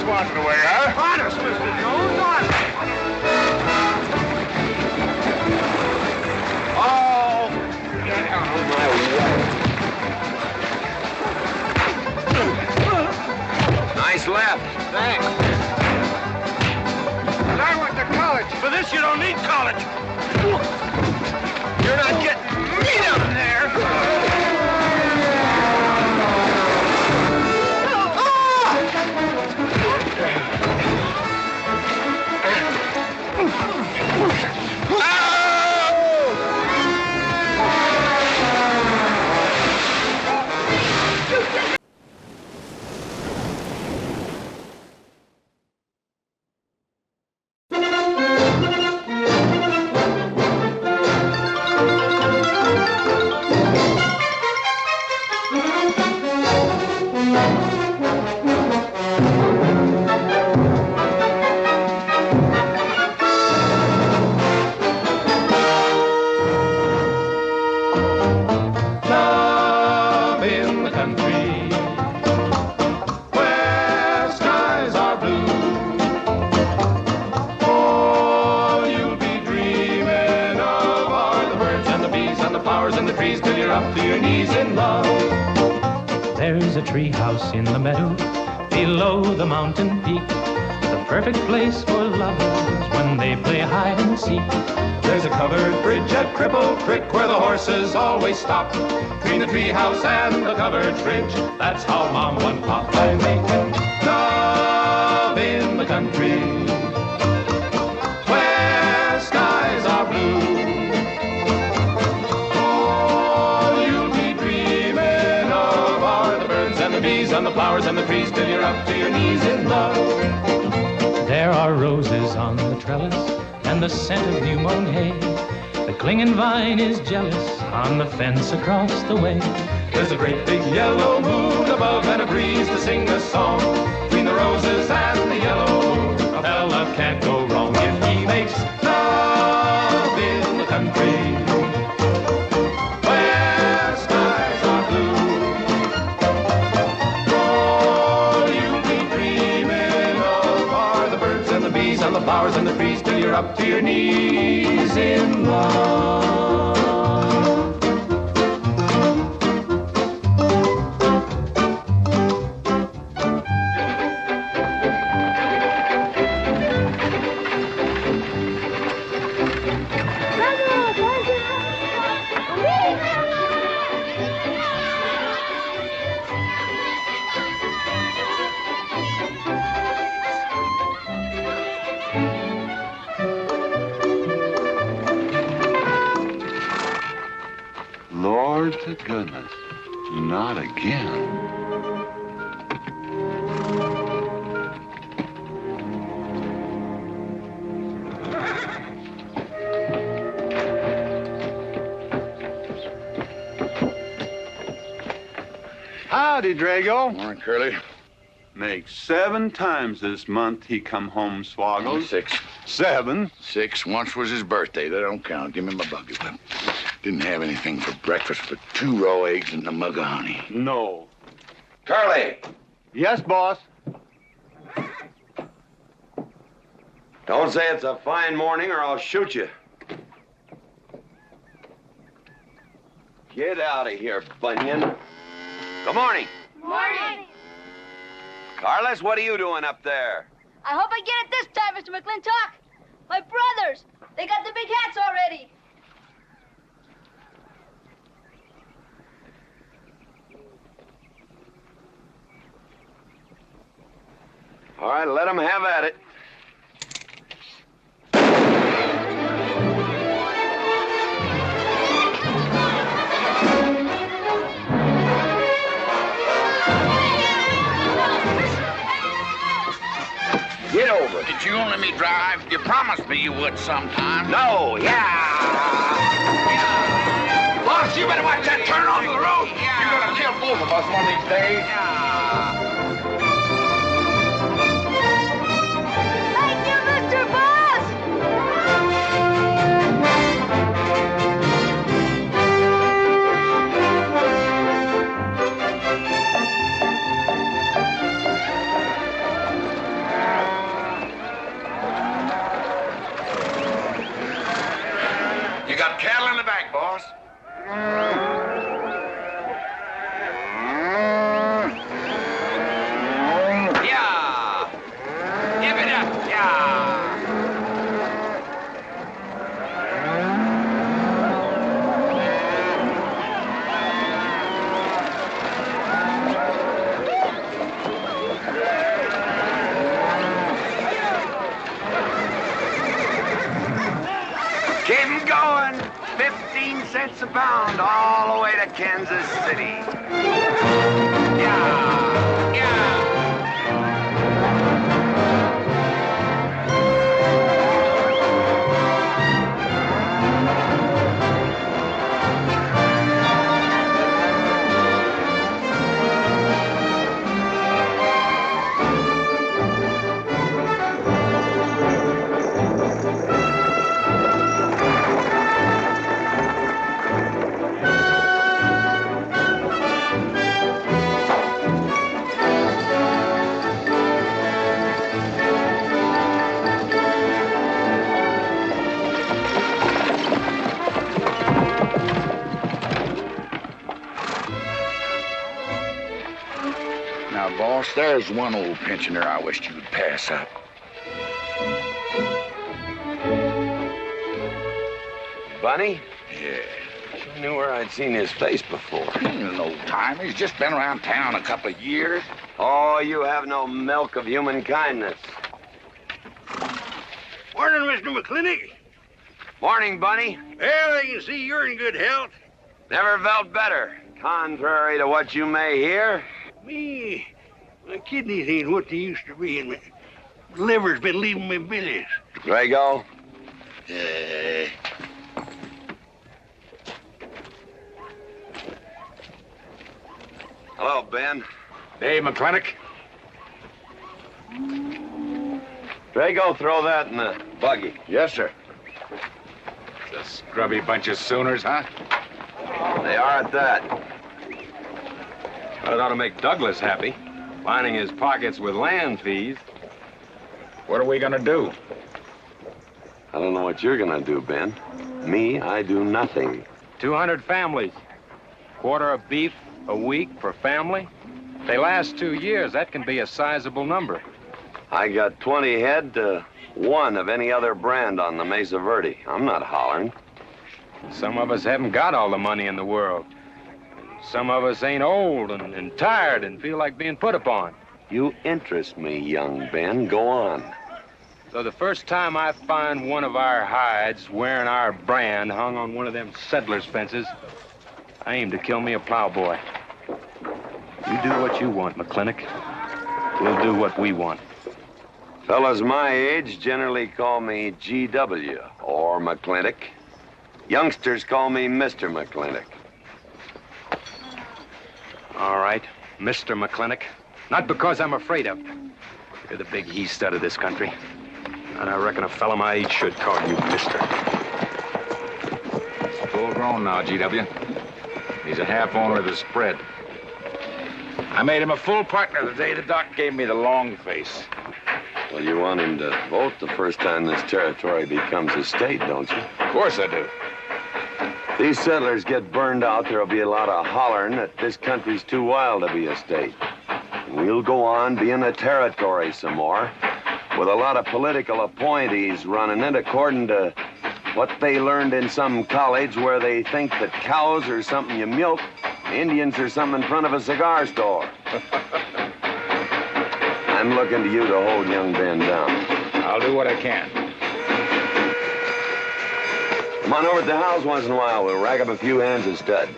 swatting away, huh? Honest, Mr. Jones, honest. Oh, get out of my way. Nice left. Thanks. And I went to college. For this, you don't need college. You're not getting me down there. There's a tree house in the meadow below the mountain peak, the perfect place for lovers when they play hide and seek. There's a covered bridge at Cripple Creek where the horses always stop. Between the tree house and the covered bridge, that's how Mom won Pop by making love in the country where skies are blue. And the flowers and the trees till you're up to your knees in love. There are roses on the trellis and the scent of new mown hay. The clinging vine is jealous on the fence across the way. There's a great big yellow moon above and a breeze to sing a song. Between the roses and the yellow moon, a fella can't go wrong if he makes love in the country where skies are blue. And the flowers and the trees till you're up to your knees in love. Lord to goodness, not again. Howdy, Drago. Morning, Curly. Makes 7 times this month he come home swoggles. 6. 7? 6. Once was his birthday. That don't count. Give me my buggy whip. Didn't have anything for breakfast but 2 raw eggs and a mug of honey. No. Curly, Yes, boss. don't say it's a fine morning or I'll shoot you. Get out of here, Bunyan. Good morning. Morning. Carlos, what are you doing up there? I hope I get it this time, Mr. McLintock. My brothers, they got the big hats already. All right, let them have at it. Get over it. Did you let me drive? You promised me you would sometime. No, yeah. Boss, you better watch that turn onto the road. You're gonna kill both of us one of these days. Thank you, Mr. Boss. got cattle in the back, boss. Yeah! Give it up, yeah! Keep 'em going. 15 cents a pound all the way to Kansas City. Yeah, yeah. Now, boss, there's one old pensioner I wished you'd pass up. Bunny? Yeah. I knew where I'd seen his face before. He's an old timer. He's just been around town a couple of years. Oh, you have no milk of human kindness. Morning, Mr. McLintock. Morning, Bunny. Well, I can see you're in good health. Never felt better. Contrary to what you may hear. Me, my kidneys ain't what they used to be, and my liver's been leaving me billies. Drago? Hello, Ben. Hey, McLintock. Drago, throw that in the buggy. Yes, sir. The scrubby bunch of Sooners, huh? They are at that. That ought to make Douglas happy, lining his pockets with land fees. What are we gonna do? I don't know what you're gonna do, Ben. Me, I do nothing. 200 families. Quarter of beef a week per family. They last 2 years. That can be a sizable number. I got 20 head to 1 of any other brand on the Mesa Verde. I'm not hollering. Some of us haven't got all the money in the world. Some of us ain't old and tired and feel like being put upon. You interest me, young Ben. Go on. So the first time I find one of our hides wearing our brand hung on one of them settlers' fences, I aim to kill me a plowboy. You do what you want, McLintock. We'll do what we want. Fellas my age generally call me GW or McLintock. Youngsters call me Mr. McLintock. All right, Mr. McLintock. Not because I'm afraid of you. You're the big he-stud of this country. And I reckon a fella my age should call you Mister. Full grown now, GW. He's a half owner of the spread. I made him a full partner the day the doc gave me the long face. Well, you want him to vote the first time this territory becomes a state, don't you? Of course I do. If these settlers get burned out, there'll be a lot of hollering that this country's too wild to be a state. And we'll go on being a territory some more, with a lot of political appointees running it according to what they learned in some college where they think that cows are something you milk, Indians are something in front of a cigar store. I'm looking to you to hold young Ben down. I'll do what I can. Come on over to the house once in a while. We'll rack up a few hands of stud.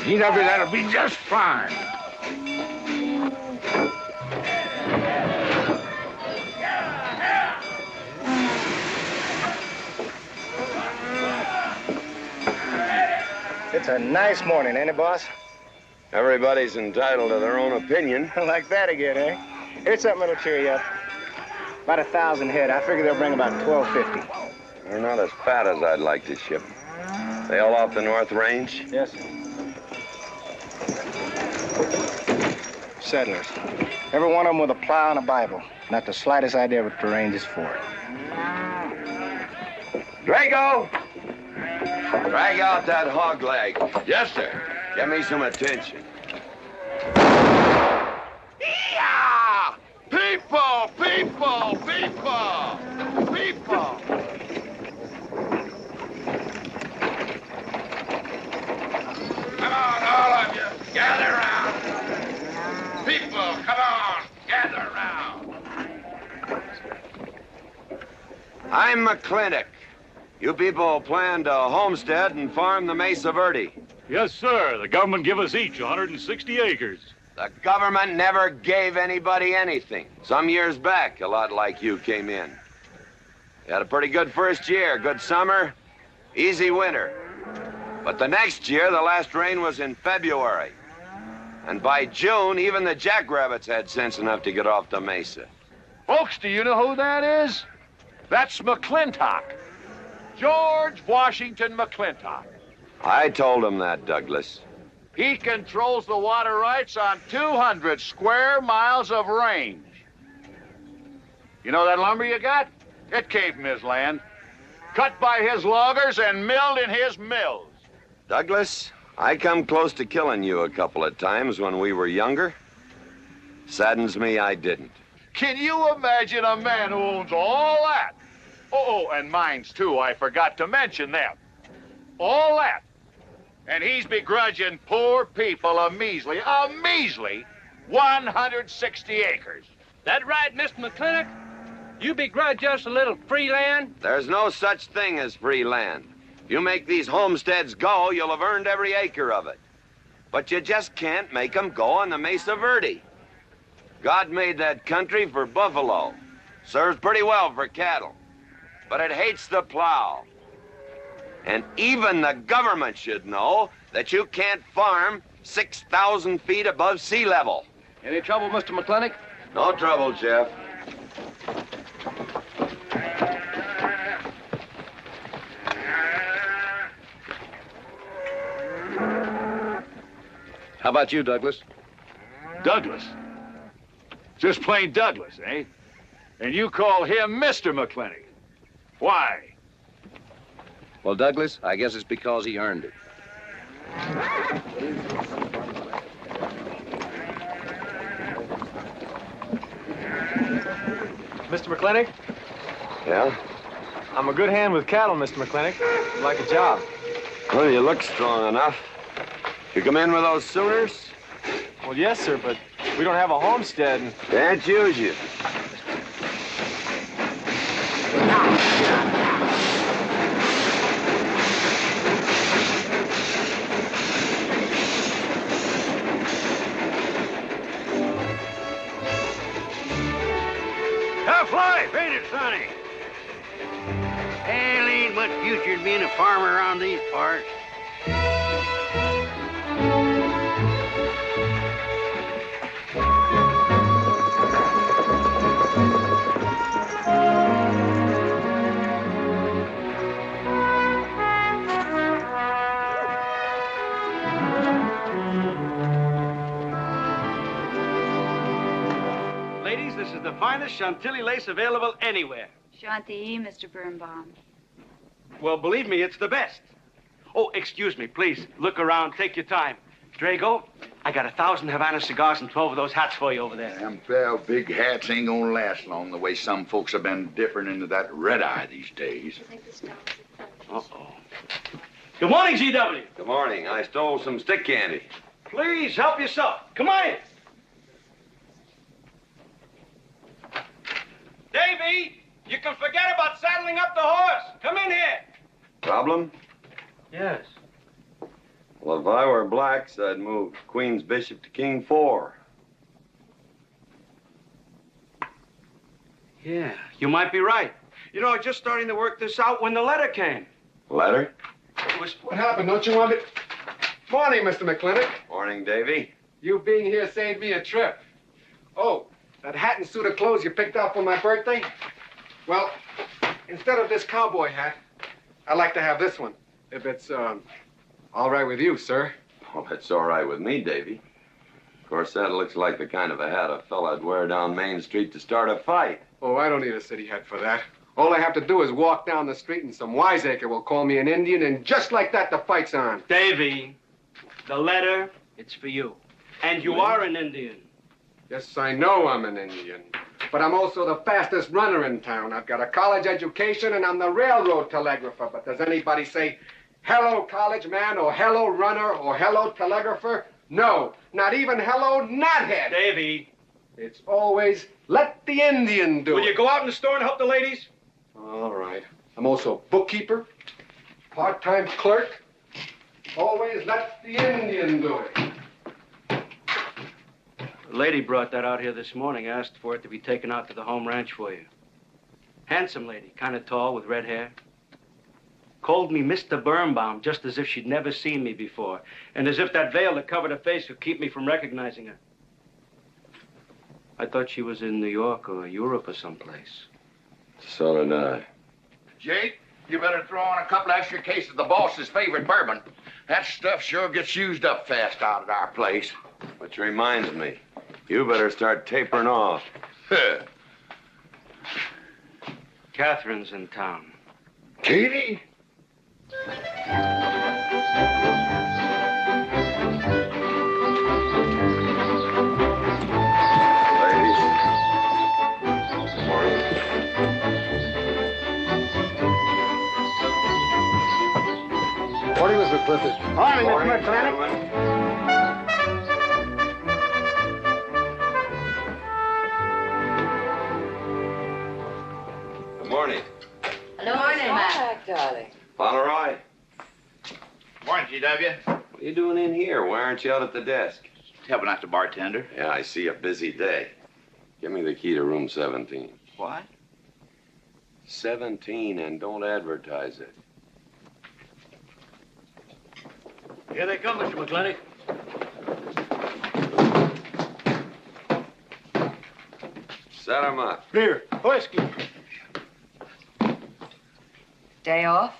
GW, that'll be just fine. It's a nice morning, ain't it, boss? Everybody's entitled to their own opinion. Like that again, eh? Here's something that'll cheer you up. About 1,000 head. I figure they'll bring about 1,250. They're not as fat as I'd like to ship. They all off the North Range? Yes, sir. Settlers. Every one of them with a plow and a Bible. Not the slightest idea what the range is for. Drago! Drag out that hog leg. Yes, sir. Give me some attention. Yeah! People! People! People! People! Come on, all of you. Gather around. People, come on. Gather around. I'm McLintock. You people plan to homestead and farm the Mesa Verde. Yes, sir. The government give us each 160 acres. The government never gave anybody anything. Some years back, a lot like you came in. You had a pretty good first year, good summer, easy winter. But the next year, the last rain was in February. And by June, even the jackrabbits had sense enough to get off the mesa. Folks, do you know who that is? That's McLintock. George Washington McLintock. I told him that, Douglas. He controls the water rights on 200 square miles of range. You know that lumber you got? It came from his land. Cut by his loggers and milled in his mills. Douglas, I come close to killing you a couple of times when we were younger. Saddens me I didn't. Can you imagine a man who owns all that? Oh, and mines too, I forgot to mention them. All that. And he's begrudging poor people a measly 160 acres. That right, Mr. McLintock? You begrudge us a little free land? There's no such thing as free land. If you make these homesteads go, you'll have earned every acre of it. But you just can't make them go on the Mesa Verde. God made that country for buffalo. Serves pretty well for cattle. But it hates the plow. And even the government should know that you can't farm 6,000 feet above sea level. Any trouble, Mr. McLintock? No trouble, Jeff. How about you, Douglas? Douglas? Just plain Douglas, eh? And you call him Mr. McLintock. Why? Well, Douglas, I guess it's because he earned it. Mr. McLintock? Yeah? I'm a good hand with cattle, Mr. McLintock. I'd like a job. Well, you look strong enough. You come in with those Sooners? Well, yes, sir, but we don't have a homestead and... Can't use you. Tough life, ain't it, Sonny? Hell, ain't much future in being a farmer around these parts. Ladies, this is the finest Chantilly lace available anywhere. Chantilly, Mr. Birnbaum. Well, believe me, it's the best. Oh, excuse me, please. Look around. Take your time. Drago, I got 1,000 Havana cigars and 12 of those hats for you over there. Them fell big hats ain't gonna last long the way some folks have been dipping into that red eye these days. Uh-oh. Good morning, GW. Good morning. I stole some stick candy. Please, help yourself. Come on in. Davy, you can forget about saddling up the horse. Come in here. Problem? Yes. Well, if I were blacks, I'd move Queen's Bishop to King 4. Yeah, you might be right. You know, I was just starting to work this out when the letter came. Letter? It was... What happened? Don't you want me... Morning, Mr. McLintock. Morning, Davy. You being here saved me a trip. Oh, that hat and suit of clothes you picked out for my birthday? Well, instead of this cowboy hat, I'd like to have this one. If it's, all right with you, sir. Well, it's all right with me, Davy. Of course, that looks like the kind of a hat a fella'd wear down Main Street to start a fight. Oh, I don't need a city hat for that. All I have to do is walk down the street and some wiseacre will call me an Indian, and just like that, the fight's on. Davy, the letter, it's for you. And you are an Indian. Yes, I know I'm an Indian. But I'm also the fastest runner in town. I've got a college education, and I'm the railroad telegrapher. But does anybody say, hello, college man, or hello, runner, or hello, telegrapher? No, not even hello, knothead. Davy. It's always, let the Indian do it. Will you go out in the store and help the ladies? All right. I'm also bookkeeper, part-time clerk. Always let the Indian do it. The lady brought that out here this morning, asked for it to be taken out to the home ranch for you. Handsome lady, kind of tall with red hair. Called me Mr. Birnbaum, just as if she'd never seen me before, and as if that veil that covered her face would keep me from recognizing her. I thought she was in New York or Europe or someplace. So did I. Jake, you better throw on a couple extra cases of the boss's favorite bourbon. That stuff sure gets used up fast out at our place. Which reminds me, you better start tapering off. Catherine's in town. Katie? Morning, Mr. McLintock. Morning, Mr. McLintock. Good morning. Hello, morning, Matt. Darling. Fauntleroy. Morning, GW. What are you doing in here? Why aren't you out at the desk? Helping out the bartender. Yeah, I see a busy day. Give me the key to room 17. What? 17, and don't advertise it. Here they come, Mr. McLintock. Set them up. Here, whiskey. Day off?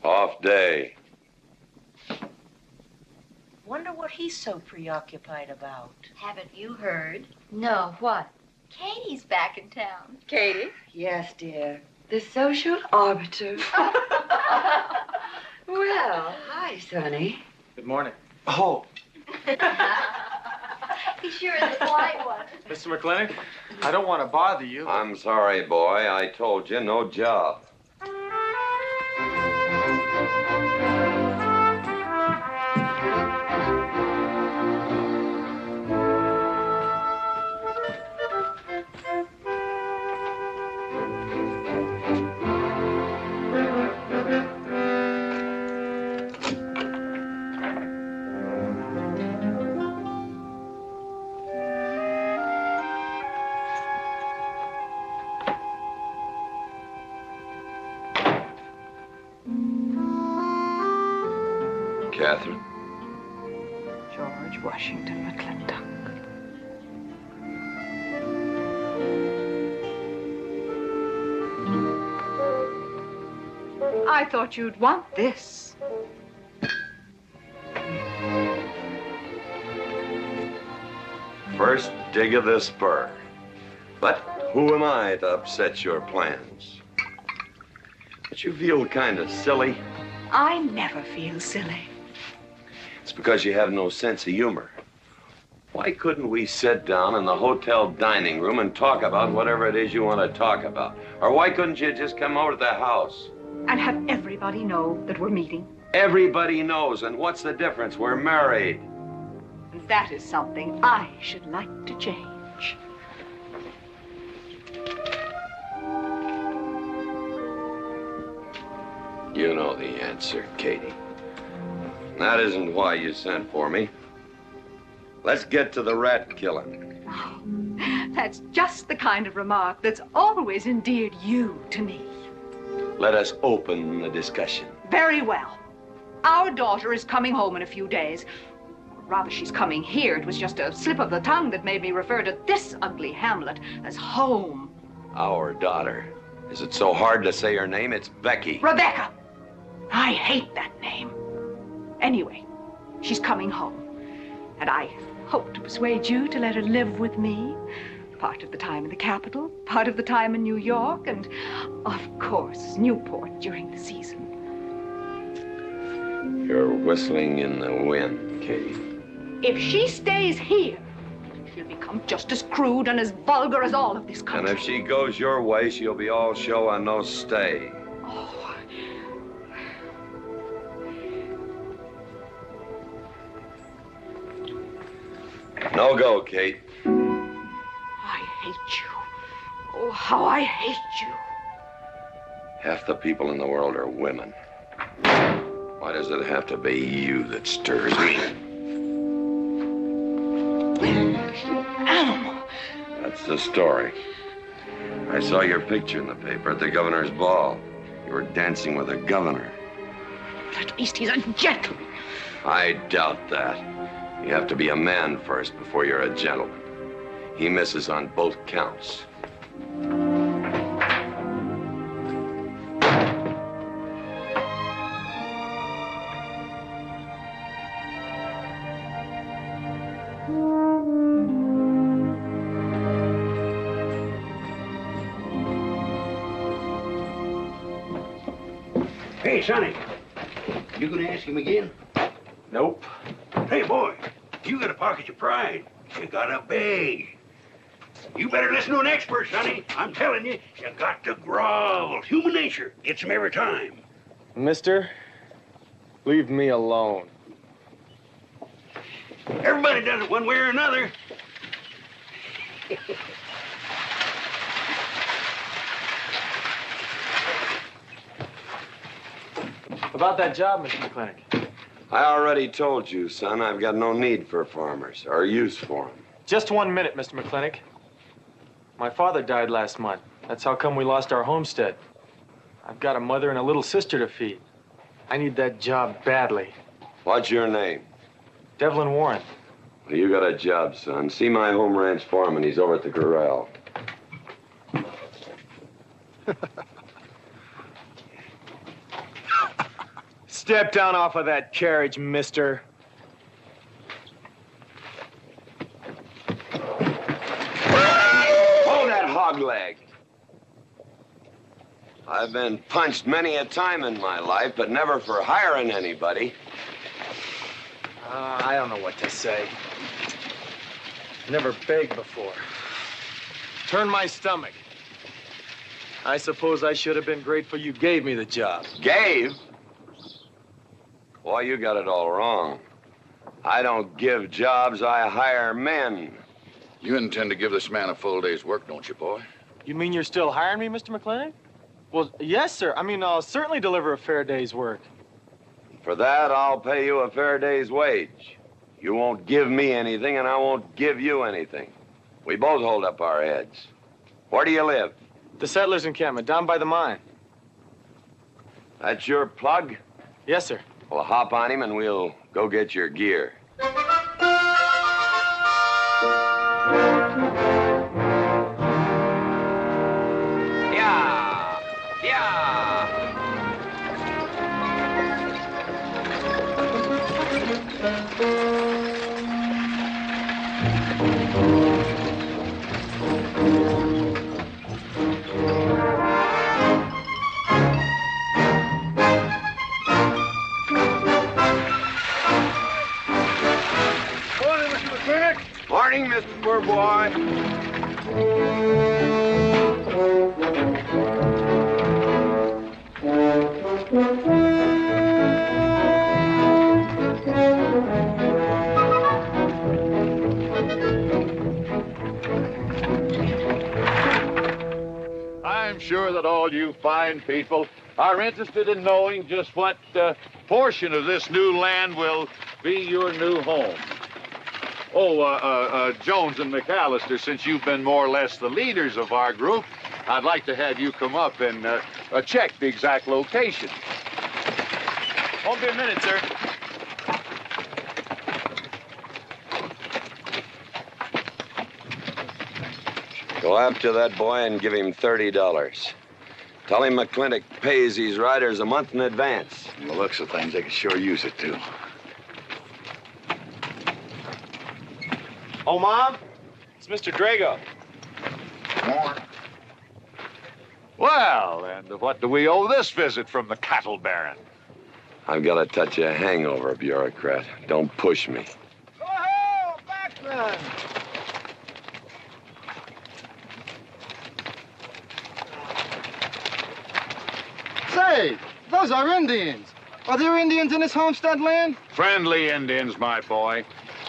Off day. Wonder what he's so preoccupied about. Haven't you heard? No, what? Katie's back in town. Katie? Yes, dear. The social arbiter. Well, hi, Sonny. Good morning. Oh. He sure is a polite one. Mr. McLintock, I don't want to bother you. I'm sorry, boy. I told you, no job. Catherine. George Washington McLintock. I thought you'd want this. First dig of the spur. But who am I to upset your plans? But you feel kind of silly. I never feel silly. It's because you have no sense of humor. Why couldn't we sit down in the hotel dining room and talk about whatever it is you want to talk about? Or why couldn't you just come over to the house? And have everybody know that we're meeting. Everybody knows, and what's the difference? We're married. And that is something I should like to change. You know the answer, Katie. That isn't why you sent for me. Let's get to the rat killing. Oh, that's just the kind of remark that's always endeared you to me. Let us open the discussion. Very well. Our daughter is coming home in a few days. Or rather, she's coming here. It was just a slip of the tongue that made me refer to this ugly hamlet as home. Our daughter. Is it so hard to say her name? It's Becky. Rebecca! I hate that name. Anyway, she's coming home. And I hope to persuade you to let her live with me Part of the time in the capital, part of the time in New York, and, of course, Newport during the season. You're whistling in the wind, Katie. If she stays here, she'll become just as crude and as vulgar as all of this country. And if she goes your way, she'll be all show and no stay. Oh. No go, Kate. I hate you. Oh, how I hate you. Half the people in the world are women. Why does it have to be you that stirs me? Animal. That's the story. I saw your picture in the paper at the governor's ball. You were dancing with the governor. At least he's a gentleman. I doubt that. You have to be a man first before you're a gentleman. He misses on both counts. Hey, Sonny, you gonna ask him again? Nope. Hey, boy, you gotta pocket your pride. You gotta beg. You better listen to an expert, Sonny. I'm telling you, you got to grovel. Human nature gets him every time. Mister, leave me alone. Everybody does it one way or another. About that job, Mr. McLintock. I already told you, son, I've got no need for farmers or use for them. Just 1 minute, Mr. McLintock. My father died last month. That's how come we lost our homestead. I've got a mother and a little sister to feed. I need that job badly. What's your name? Devlin Warren. Well, you got a job, son. See my home ranch foreman. He's over at the corral. Step down off of that carriage, mister. Hold that hog leg. I've been punched many a time in my life, but never for hiring anybody. I don't know what to say. Never begged before. Turn my stomach. I suppose I should have been grateful you gave me the job. Gave? Boy, you got it all wrong. I don't give jobs, I hire men. You intend to give this man a full day's work, don't you, boy? You mean you're still hiring me, Mr. McLintock? Well, yes, sir. I mean, I'll certainly deliver a fair day's work. For that, I'll pay you a fair day's wage. You won't give me anything, and I won't give you anything. We both hold up our heads. Where do you live? The settlers' encampment, down by the mine. That's your plug? Yes, sir. Well, hop on him, and we'll go get your gear. Yeah! Yeah! Morning, Mr. Poor Boy. I'm sure that all you fine people are interested in knowing just what portion of this new land will be your new home. Oh, Jones and McAllister, since you've been more or less the leaders of our group, I'd like to have you come up and check the exact location. Won't be a minute, sir. Go after that boy and give him $30. Tell him McLintock pays these riders a month in advance. From the looks of things, they could sure use it, too. Oh, Mom? It's Mr. Drago. corn. Well, and what do we owe this visit from the cattle baron? I've got a touch of hangover, bureaucrat. Don't push me. Oh, Backlund! Say, those are Indians. Are there Indians in this homestead land? Friendly Indians, my boy.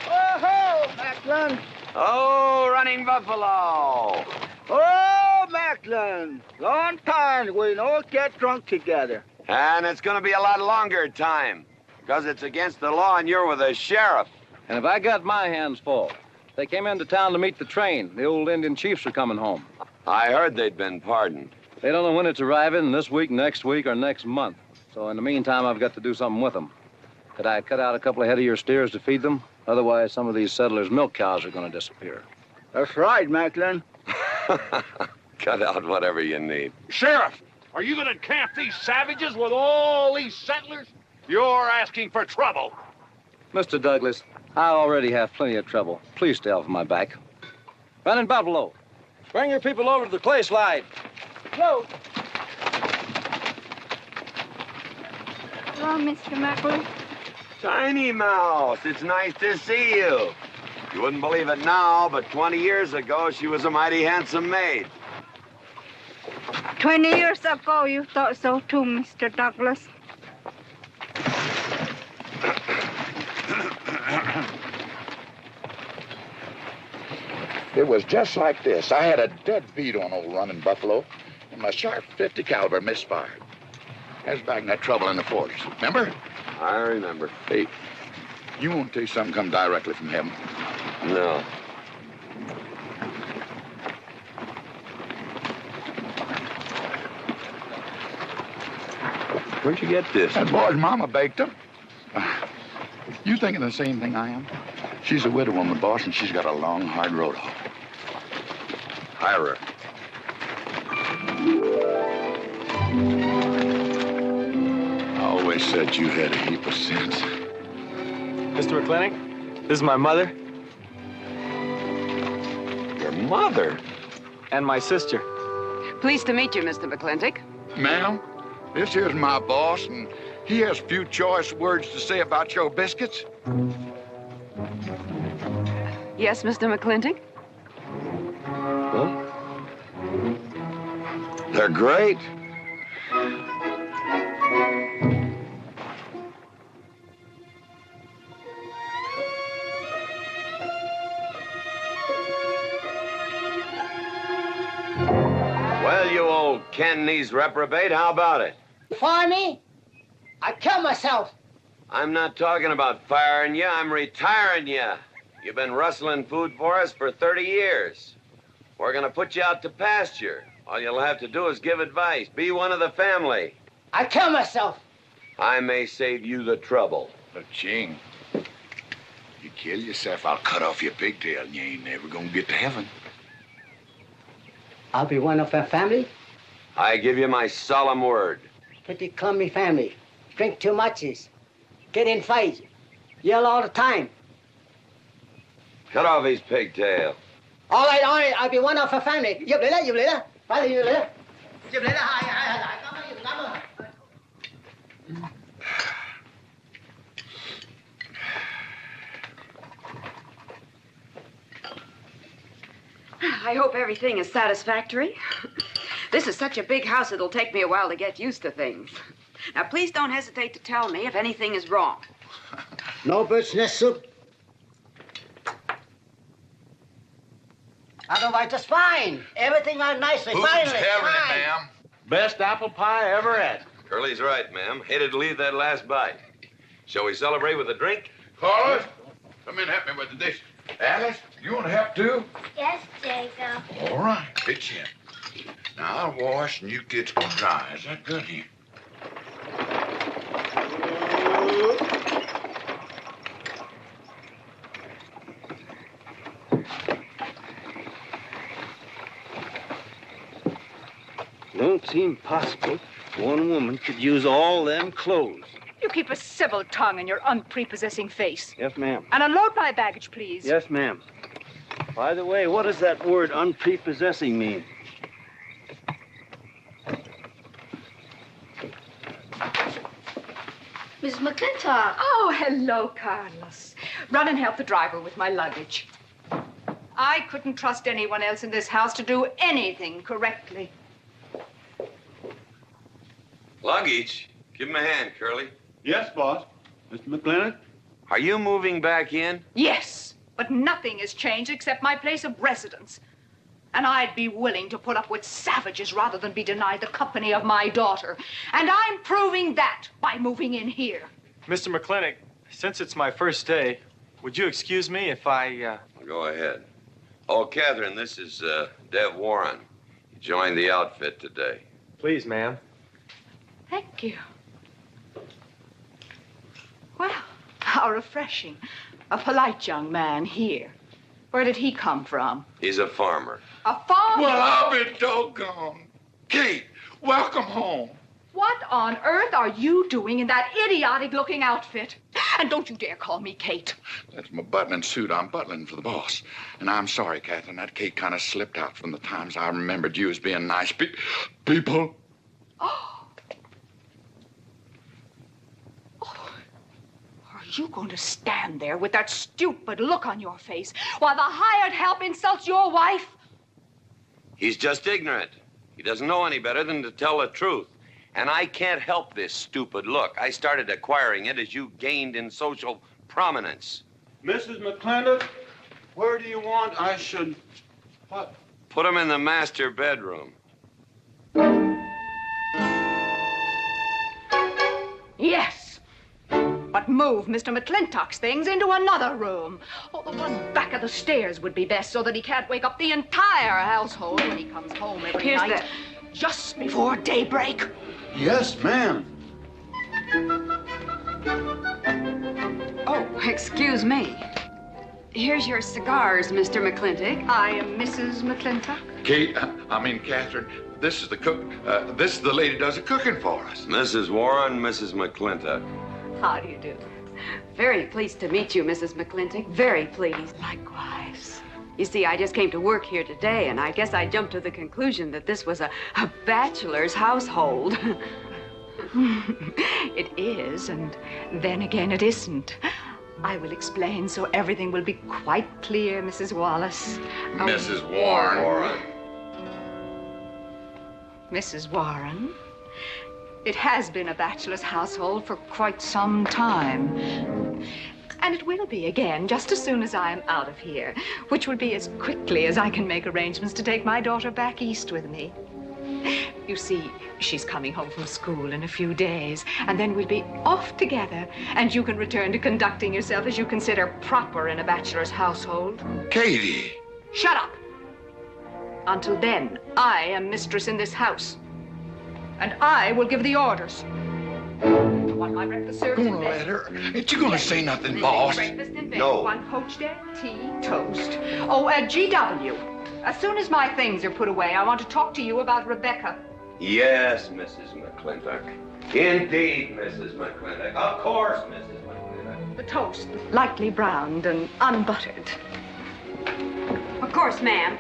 Oh, Backlund! Oh, running buffalo! Oh, Backlund! Long time we don't get drunk together. And it's gonna be a lot longer time, because it's against the law and you're with the sheriff. And if I got my hands full, they came into town to meet the train. The old Indian chiefs are coming home. I heard they'd been pardoned. They don't know when it's arriving, this week, next week, or next month. So in the meantime, I've got to do something with them. Could I cut out a couple of head of your steers to feed them? Otherwise, some of these settlers' milk cows are going to disappear. That's right, Macklin. Cut out whatever you need. Sheriff, are you going to camp these savages with all these settlers? You're asking for trouble. Mr. Douglas, I already have plenty of trouble. Please stay off my back. Running buffalo, bring your people over to the clay slide. Go. Hello, Mr. Macklin. Tiny Mouse, it's nice to see you. You wouldn't believe it now, but 20 years ago, she was a mighty handsome maid. 20 years ago, you thought so too, Mr. Douglas. It was just like this. I had a dead beat on old running buffalo, and my sharp 50 caliber misfired. That was back in that trouble in the 40s. Remember? I remember. Hey, you want to tell you something come directly from heaven? No. Where'd you get this? That boy's mama baked them. You thinking the same thing I am? She's a widow woman, boss, and she's got a long, hard road home. Hire her. I always said you had a heap of sense. Mr. McLintock, this is my mother. Your mother? And my sister. Pleased to meet you, Mr. McLintock. Ma'am, this here's my boss, and he has a few choice words to say about your biscuits. Yes, Mr. McLintock? Huh? They're great. Well, you old can-knees reprobate, how about it? Fire me? I'd kill myself. I'm not talking about firing you, I'm retiring you. You've been rustling food for us for 30 years. We're gonna put you out to pasture. All you'll have to do is give advice. Be one of the family. I'd kill myself. I may save you the trouble. Look, Ching, you kill yourself, I'll cut off your pigtail, and you ain't never gonna get to heaven. I'll be one of our family. I give you my solemn word. Pretty clumsy family. Drink too much, get in fights, yell all the time. Cut off his pigtail. All right, I'll be one of our family. Giúp lấy đó. Phải là giúp lấy đó. Giúp lấy đó, hai. Cảm ơn. I hope everything is satisfactory. This is such a big house, it'll take me a while to get used to things. Now, please don't hesitate to tell me if anything is wrong. No bird's nest soup. Otherwise, just fine. Everything went nicely, finally. Fine. Ma'am? Best apple pie I ever had. Curly's right, ma'am. Hated to leave that last bite. Shall we celebrate with a drink? Carlos, come in and help me with the dishes. Alice, you want to help too? Yes, Jacob. All right, pitch in. Now, I'll wash and you get some dry. Is that good here? Don't seem possible one woman could use all them clothes. You keep a civil tongue in your unprepossessing face. Yes, ma'am. And unload my baggage, please. Yes, ma'am. By the way, what does that word unprepossessing mean? Miss McLintock. Oh, hello, Carlos. Run and help the driver with my luggage. I couldn't trust anyone else in this house to do anything correctly. Luggage? Give him a hand, Curly. Yes, boss. Mr. McLintock? Are you moving back in? Yes, but nothing has changed except my place of residence. And I'd be willing to put up with savages rather than be denied the company of my daughter. And I'm proving that by moving in here. Mr. McLintock, since it's my first day, would you excuse me if I, Go ahead. Oh, Catherine, this is Dev Warren. He joined the outfit today. Please, ma'am. Thank you. Well, how refreshing. A polite young man here. Where did he come from? He's a farmer. A farmer? Well, I'll be doggone. Kate, welcome home. What on earth are you doing in that idiotic-looking outfit? And don't you dare call me Kate. That's my butling suit. I'm butling for the boss. And I'm sorry, Catherine. That Kate kind of slipped out from the times I remembered you as being nice people. Are you going to stand there with that stupid look on your face while the hired help insults your wife? He's just ignorant. He doesn't know any better than to tell the truth. And I can't help this stupid look. I started acquiring it as you gained in social prominence. Mrs. McLintock, where do you want I should... What? Put him in the master bedroom. Yes. But move Mr. McLintock's things into another room. Oh, the one back of the stairs would be best so that he can't wake up the entire household when he comes home every night. Just before daybreak. Yes, ma'am. Oh, excuse me. Here's your cigars, Mr. McLintock. I am Mrs. McLintock. Kate, Catherine, this is the cook. This is the lady who does the cooking for us. Mrs. Warren, Mrs. McLintock. How do you do? Very pleased to meet you, Mrs. McLintock. Very pleased. Likewise. You see, I just came to work here today, and I guess I jumped to the conclusion that this was a bachelor's household. It is, and then again it isn't. I will explain so everything will be quite clear, Mrs. Wallace. Mrs. Warren. Mrs. Warren. It has been a bachelor's household for quite some time. And it will be again just as soon as I am out of here, which will be as quickly as I can make arrangements to take my daughter back east with me. You see, she's coming home from school in a few days, and then we'll be off together, and you can return to conducting yourself as you consider proper in a bachelor's household. Katie! Shut up! Until then, I am mistress in this house. And I will give the orders. I want my breakfast served in bed. Let her. Ain't you gonna say nothing, boss? Breakfast in bed. No. 1 poached egg, tea, toast. Oh, GW. As soon as my things are put away, I want to talk to you about Rebecca. Yes, Mrs. McLintock. Indeed, Mrs. McLintock. Of course, Mrs. McLintock. The toast, lightly browned and unbuttered. Of course, ma'am.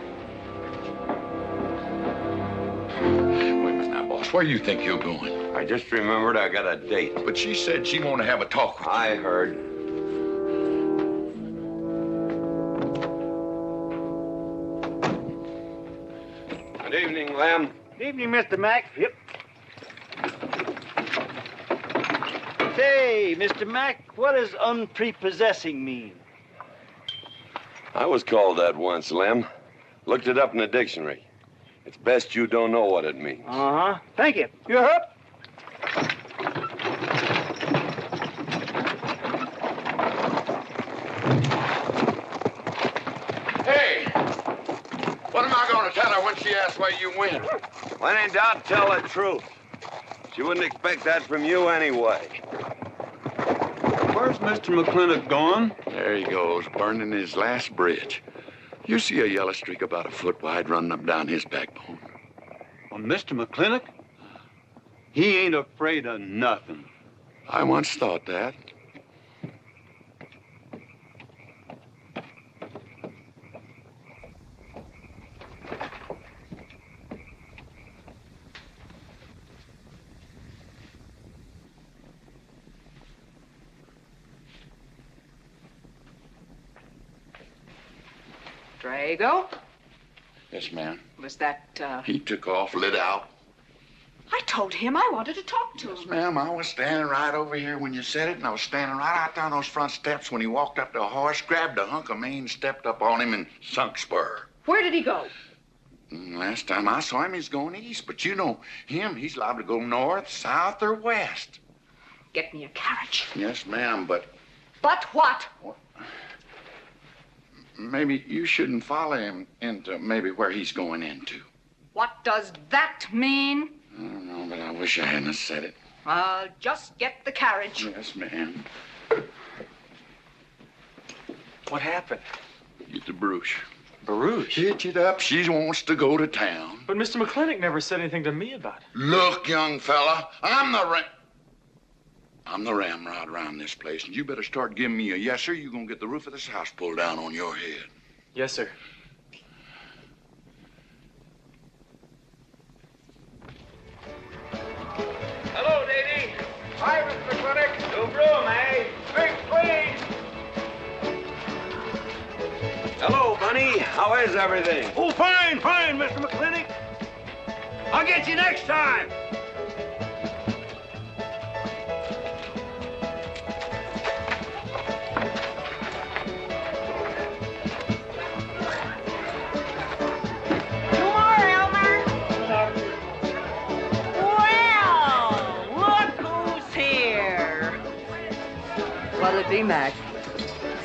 Wait a minute now, boss. Where you think you're going? I just remembered I got a date. But she said she wanted to have a talk with you. I heard. Good evening, Lem. Evening, Mr. Mack. Yep. Say, Mr. Mack, what does unprepossessing mean? I was called that once, Lem. Looked it up in the dictionary. It's best you don't know what it means. Uh-huh. Thank you. You're up. Hey! What am I gonna tell her when she asks where you went? When in doubt, tell the truth. She wouldn't expect that from you anyway. Where's Mr. McLintock going? There he goes, burning his last bridge. You see a yellow streak about a foot wide running up down his backbone. Well, Mr. McLintock? He ain't afraid of nothing. I once thought that. Drago? Yes, ma'am. Was that, He took off, lit out. I told him I wanted to talk to him. Yes, ma'am, I was standing right over here when you said it, and I was standing right out there on those front steps when he walked up to a horse, grabbed a hunk of mane, stepped up on him, and sunk spur. Where did he go? Last time I saw him, he's going east. But you know him, he's liable to go north, south, or west. Get me a carriage. Yes, ma'am, but But what? maybe you shouldn't follow him into maybe where he's going into. What does that mean? I don't know, but I wish I hadn't said it. I'll just get the carriage. Yes, ma'am. What happened? Get the Bruce. Baruch? Hitch it up. She wants to go to town. But Mr. McLintock never said anything to me about it. Look, young fella, I'm the ramrod around this place, and you better start giving me a yes, sir. You're gonna get the roof of this house pulled down on your head. Yes, sir. Hello, Davy. Hi, Mr. McLintock. No room, eh? Drink, please. Hello, Bunny. How is everything? Oh, fine, fine, Mr. McLintock. I'll get you next time. What'll it be, Mac?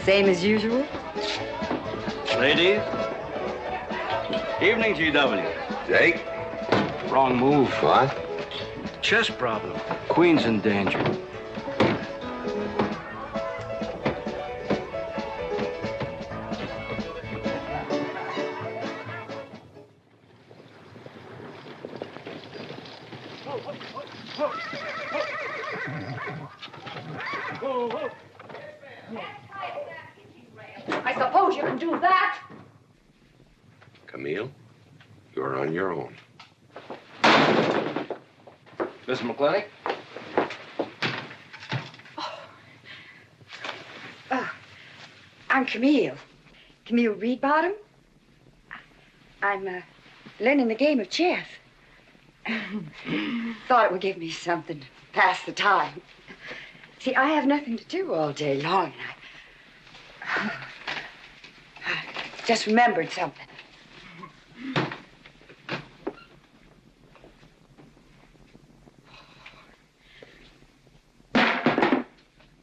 Same as usual? Ladies. Evening, GW. Jake? Wrong move. What? Chest problem. Queen's in danger. I suppose you can do that. Camille, you're on your own. Mr. McLintock? I'm Camille. Camille Reedbottom. I'm learning the game of chess. Thought it would give me something to pass the time. See, I have nothing to do all day long, and I just remembered something.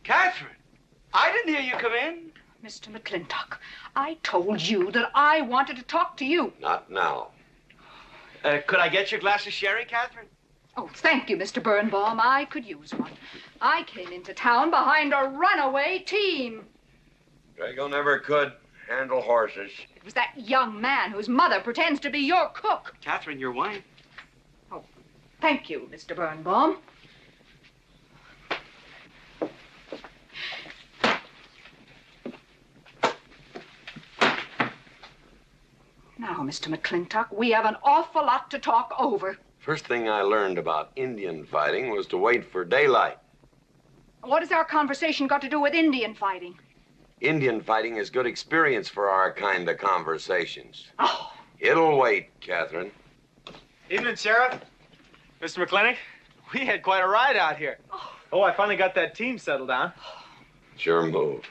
Catherine, I didn't hear you come in. Mr. McLintock, I told you that I wanted to talk to you. Not now. Could I get your glass of sherry, Catherine? Oh, thank you, Mr. Birnbaum. I could use one. I came into town behind a runaway team. Drago never could handle horses. It was that young man whose mother pretends to be your cook. Catherine, your wine. Oh, thank you, Mr. Birnbaum. Now, Mr. McLintock, we have an awful lot to talk over. First thing I learned about Indian fighting was to wait for daylight. What has our conversation got to do with Indian fighting? Indian fighting is good experience for our kind of conversations. Oh. It'll wait, Catherine. Evening, Sheriff. Mr. McLintock, we had quite a ride out here. Oh, I finally got that team settled down. It's your move.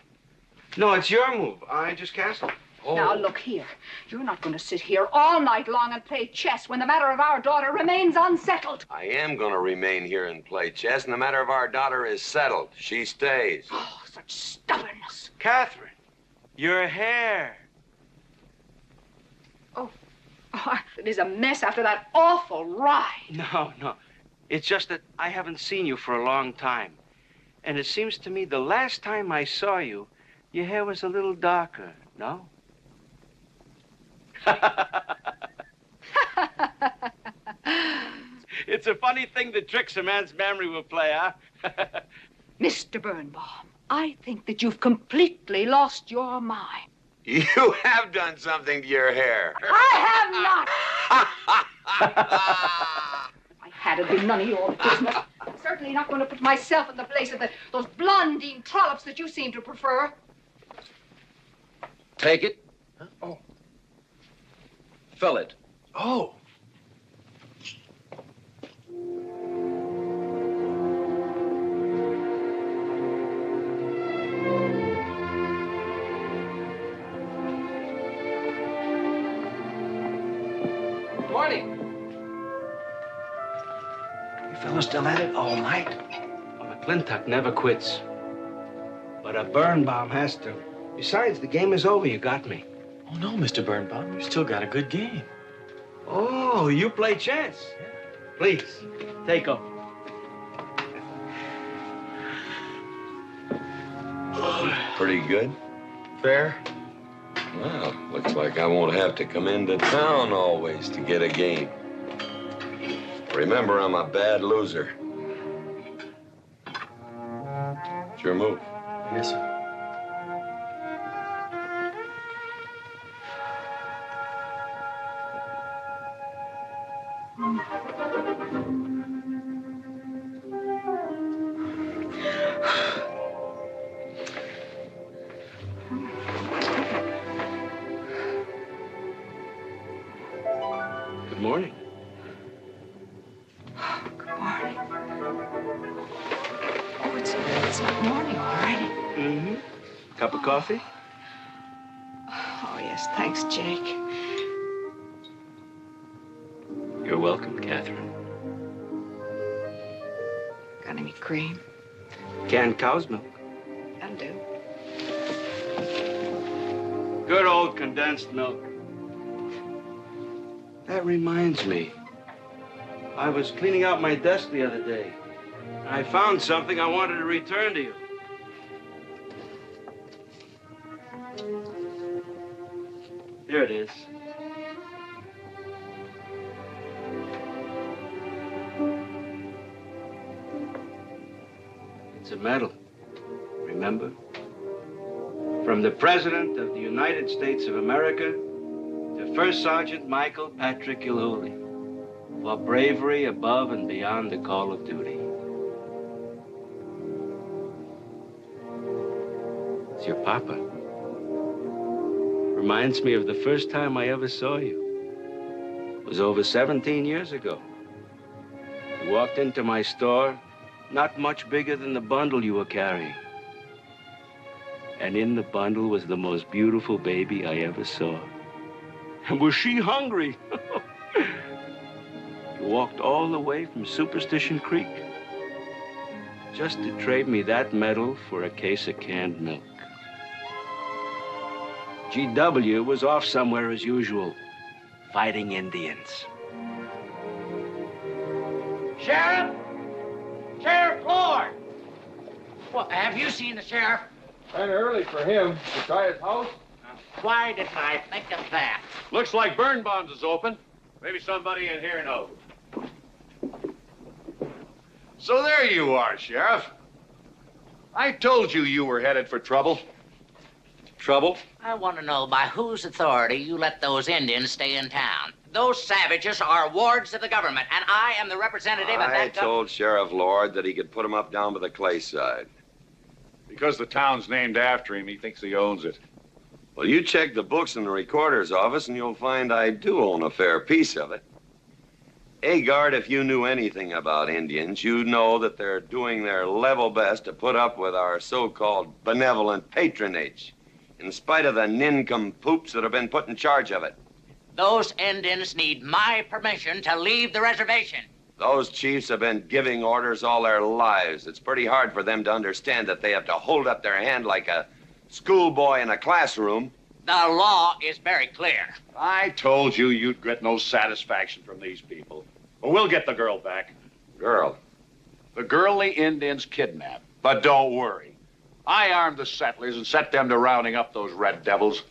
No, it's your move. I just castled. Oh. Now, look here. You're not going to sit here all night long and play chess when the matter of our daughter remains unsettled. I am going to remain here and play chess, and the matter of our daughter is settled. She stays. Oh, such stubbornness. Catherine, your hair. Oh, it is a mess after that awful ride. No. It's just that I haven't seen you for a long time. And it seems to me the last time I saw you, your hair was a little darker, no? It's a funny thing that tricks a man's memory will play, huh? Mr. Birnbaum, I think that you've completely lost your mind. You have done something to your hair. I have not. If I had, it'd be none of your business. I'm certainly not going to put myself in the place of those blondine trollops that you seem to prefer. Take it. Oh, Fill it. Oh. Good morning. You fellas still at it all night? McLintock never quits. But a Birnbaum has to. Besides, the game is over. You got me. Oh, no, Mr. Birnbaum. You still got a good game. Oh, you play chance. Please, take over. Pretty good. Fair? Well, looks like I won't have to come into town always to get a game. Remember, I'm a bad loser. It's your move. Yes, sir. Good morning. Oh, it's not morning already. Mm-hmm. Cup of coffee? Oh, yes, thanks, Jake. You're welcome, Catherine. Got any cream? Canned cow's milk. That'll do. Good old condensed milk. That reminds me. I was cleaning out my desk the other day. I found something I wanted to return to you. Here it is. It's a medal. Remember? From the President of the United States of America to First Sergeant Michael Patrick Gilhooly for bravery above and beyond the call of duty. It's your papa. Reminds me of the first time I ever saw you. It was over 17 years ago. You walked into my store, not much bigger than the bundle you were carrying. And in the bundle was the most beautiful baby I ever saw. And was she hungry? You walked all the way from Superstition Creek just to trade me that medal for a case of canned milk. GW was off somewhere as usual, fighting Indians. Sheriff! Sheriff Lord! Well, have you seen the sheriff? Kind of early for him. To try his house? Why didn't I think of that? Looks like Birnbaum's is open. Maybe somebody in here knows. So there you are, Sheriff. I told you you were headed for trouble. Trouble? I want to know by whose authority you let those Indians stay in town. Those savages are wards of the government, and I am the representative of I that told Sheriff Lord that he could put him up down by the clay side. Because the town's named after him, he thinks he owns it. Well, you check the books in the recorder's office, and you'll find I do own a fair piece of it. Agard, if you knew anything about Indians, you'd know that they're doing their level best to put up with our so-called benevolent patronage, in spite of the nincompoops that have been put in charge of it. Those Indians need my permission to leave the reservation. Those chiefs have been giving orders all their lives. It's pretty hard for them to understand that they have to hold up their hand like a schoolboy in a classroom. The law is very clear. I told you you'd get no satisfaction from these people. But we'll get the girl back. Girl? The girl the Indians kidnapped. But don't worry. I armed the settlers and set them to rounding up those red devils.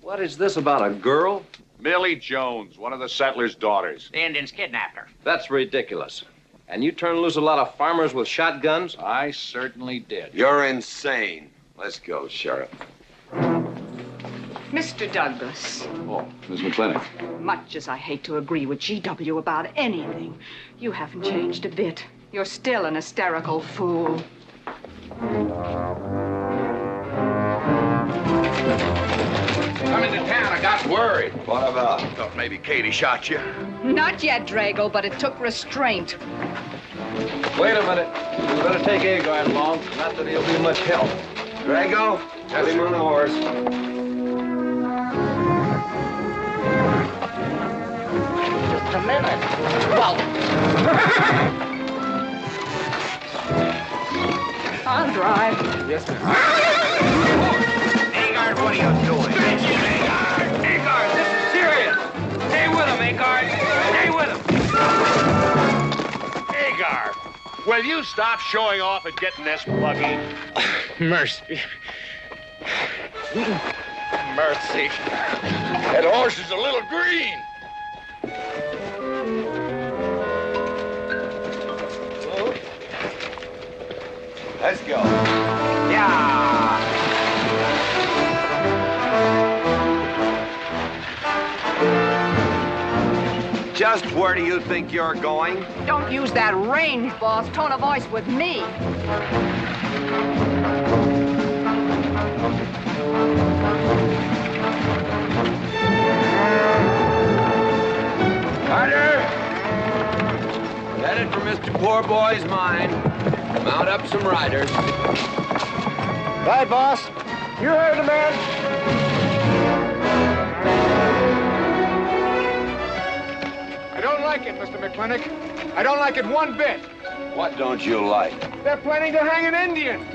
What is this about a girl? Millie Jones, one of the settlers' daughters. The Indians kidnapped her. That's ridiculous. And you turned loose a lot of farmers with shotguns? I certainly did. You're insane. Let's go, Sheriff. Mr. Douglas, Oh, Miss McLintock. much as I hate to agree with GW about anything, you haven't changed a bit. You're still an hysterical fool. Come into town. I got worried. What about? Thought maybe Katie shot you. Not yet, Drago, but it took restraint. Wait a minute. We better take Agar along. Not that he'll be much help. Drago, put him on the horse. Just a minute. Well, I'll drive. Yes, ma'am. Agar, what are you doing? Agar, this is serious. Stay with him, Agar. Stay with him. Agar, will you stop showing off and getting this buggy? Mercy. Mercy. That horse is a little green. Let's go. Yeah. Just where do you think you're going? Don't use that range, boss. Tone of voice with me. Carter! Headed for Mr. Poor Boy's mine. Mount up some riders. Right, boss. You heard the man. I don't like it, Mr. McLintock. I don't like it one bit. What don't you like? They're planning to hang an Indian.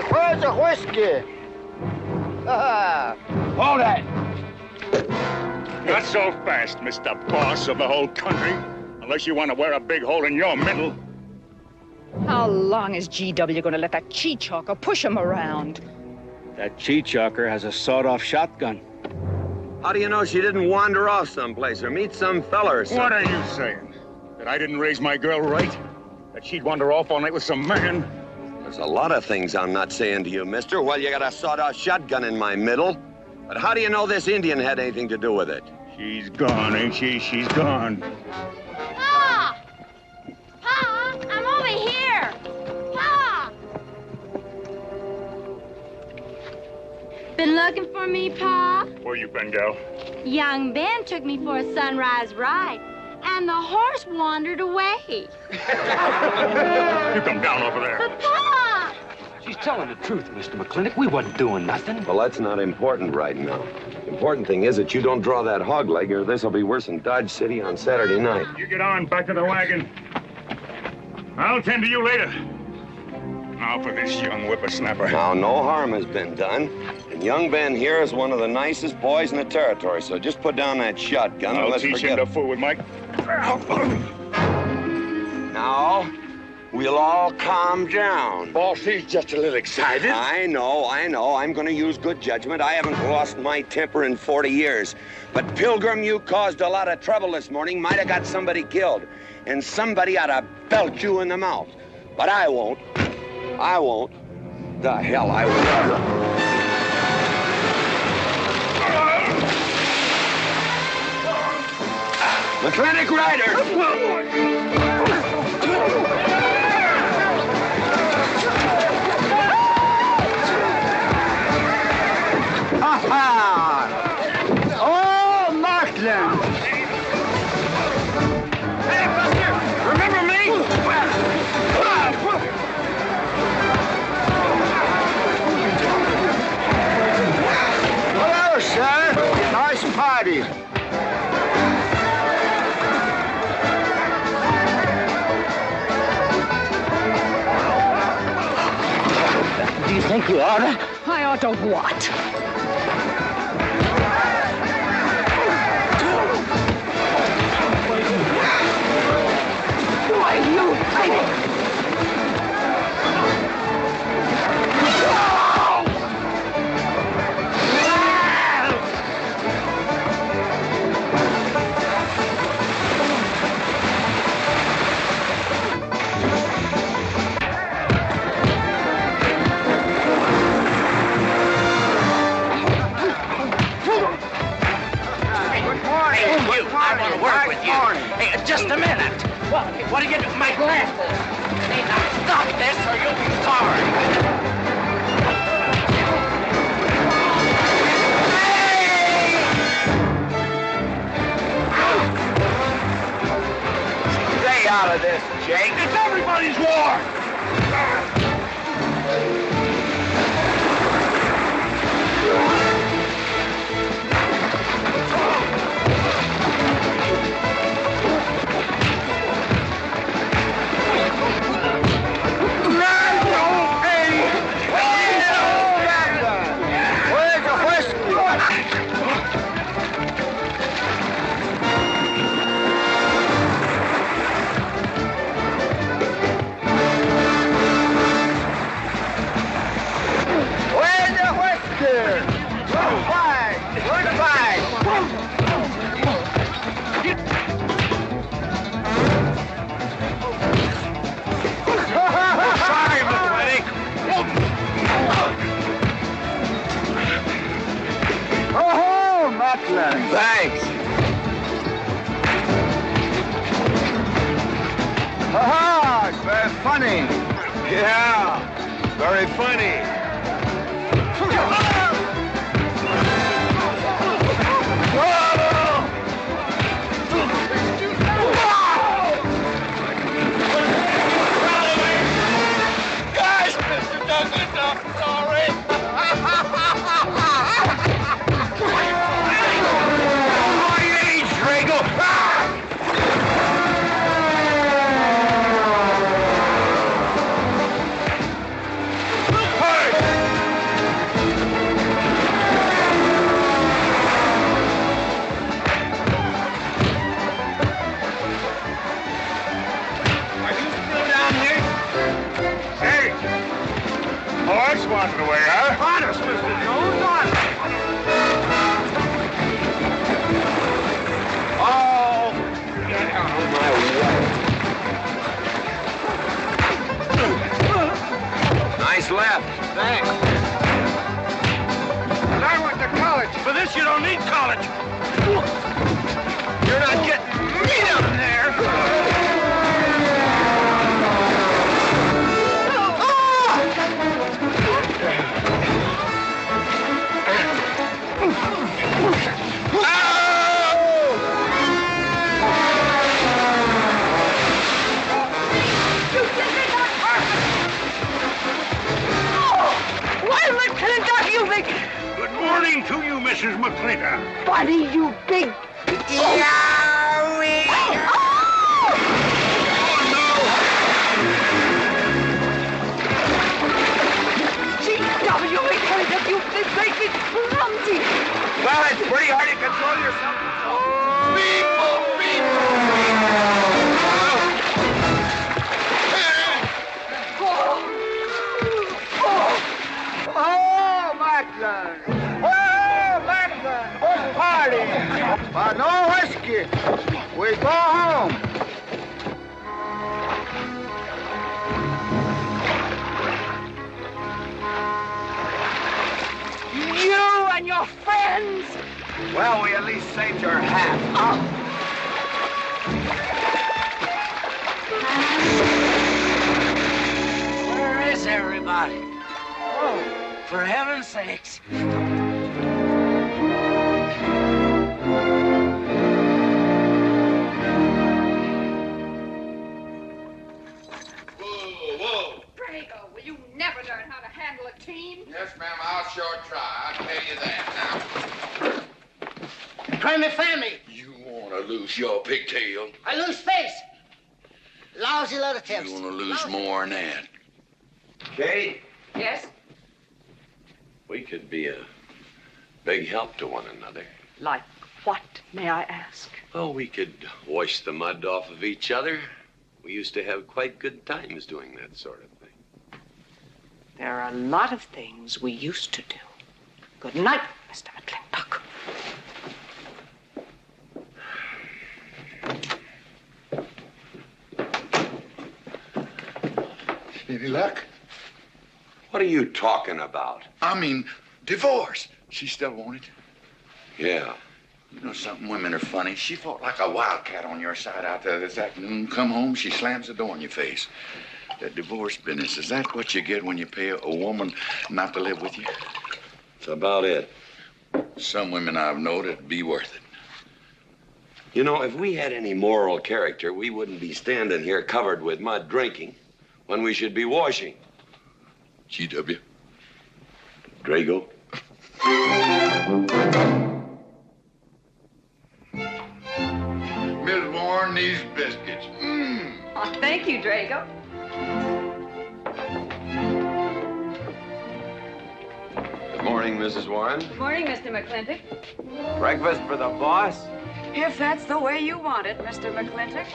Where's the whiskey? Hold that. Not so fast, Mr. Boss of the whole country. Unless you want to wear a big hole in your middle. How long is GW going to let that cheat-chalker push him around? That cheat-chalker has a sawed-off shotgun. How do you know she didn't wander off someplace or meet some fella or something? What are you saying? That I didn't raise my girl right? That she'd wander off all night with some man? There's a lot of things I'm not saying to you, mister. Well, you got a sawed-off shotgun in my middle. But how do you know this Indian had anything to do with it? She's gone, ain't she? She's gone. Pa! Pa! I'm over here! Pa! Been looking for me, Pa? Where you been, gal? Young Ben took me for a sunrise ride, and the horse wandered away. You come down over there. But, Pa! She's telling the truth, Mr. McLintock. We wasn't doing nothing. Well, that's not important right now. The important thing is that you don't draw that hog leg, or this'll be worse than Dodge City on Saturday night. You get on, back to the wagon. I'll tend to you later. Now for this young whippersnapper. Now, no harm has been done. And young Ben here is one of the nicest boys in the territory, so just put down that shotgun and I'll let's teach forget him to fool with Mike. Now, we'll all calm down. Boss, he's just a little excited. I know. I'm going to use good judgment. I haven't lost my temper in 40 years. But, Pilgrim, you caused a lot of trouble this morning. Might have got somebody killed. And somebody ought to belt you in the mouth. But I won't. I won't. The hell I won't. McLintock Rider! Oh, Markland! Hey, Buster! Remember me? Hello, sir. Nice party. Do you think we oughta? I ought to what? Why, you... What are you doing? My glasses! Hey, now stop this or you'll be sorry. Stay out of this, Jake. It's everybody's war! Thanks. Ha-ha! Very funny. Yeah, very funny. Guys, Mr. Douglas, I'm sorry. Horse wandered away, huh? Honest, Mr. Jones, honest. Oh, get out of my way. Nice left. Thanks. And I went to college. For this, you don't need college. You're not getting me down there. Good morning to you, Mrs. McLintock. Buddy, you big... Yowie! G.W. McLintock, you make me clumsy. Well, it's pretty hard to control yourself. Oh, Macklin! Oh, Macklin! What party? No whiskey. We go home. You and your friends. Well, we at least saved your hat. Where is everybody? Oh, for heaven's sakes. Drago, will you never learn how to handle a team? Yes, ma'am, I'll sure try. I'll tell you that now. Try me, family. You want to lose your pigtail? I lose face. Lousy lot of tips. You want to lose more than that? Kate, Yes? we could be a big help to one another. Like what, may I ask? Well, we could wash the mud off of each other. We used to have quite good times doing that sort of thing. There are a lot of things we used to do. Good night, Mr. McLintock. Any luck? What are you talking about? I mean, divorce. She still want it? Yeah. You know something? Women are funny. She fought like a wildcat on your side out there this afternoon. Come home, she slams the door in your face. That divorce business, is that what you get when you pay a woman not to live with you? That's about it. Some women I've known it'd be worth it. You know, if we had any moral character, we wouldn't be standing here covered with mud drinking when we should be washing. GW. Drago. Miss Warren, these biscuits. Mmm. Oh, thank you, Drago. Good morning, Mrs. Warren. Morning, Mr. McLintock. Breakfast for the boss? If that's the way you want it, Mr. McLintock.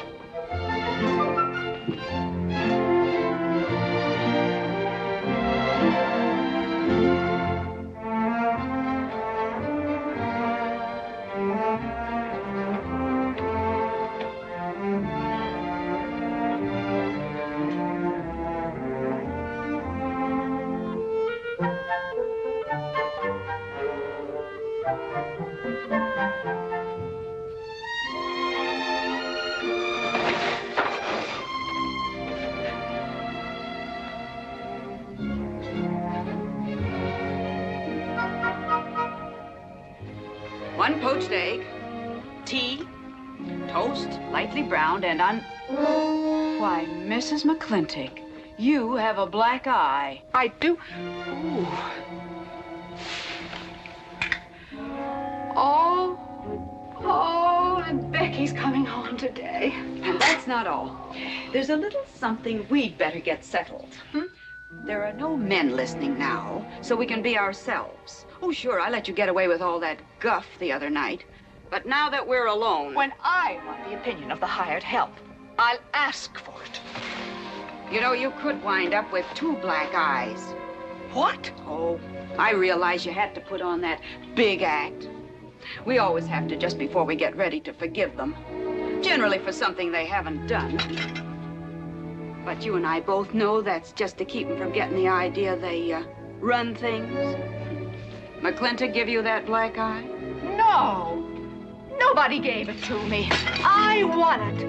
One poached egg, tea, toast, lightly browned, and Why, Mrs. McLintock, you have a black eye. I do. Ooh. Oh, and Becky's coming home today. And that's not all. There's a little something we'd better get settled. There are no men listening now, so we can be ourselves. Oh, sure, I let you get away with all that guff the other night. But now that we're alone... When I want the opinion of the hired help, I'll ask for it. You know, you could wind up with 2 black eyes. What? Oh, I realize you had to put on that big act. We always have to just before we get ready to forgive them. Generally for something they haven't done. But you and I both know that's just to keep them from getting the idea they run things. McLintock give you that black eye? No. Nobody gave it to me. I won it.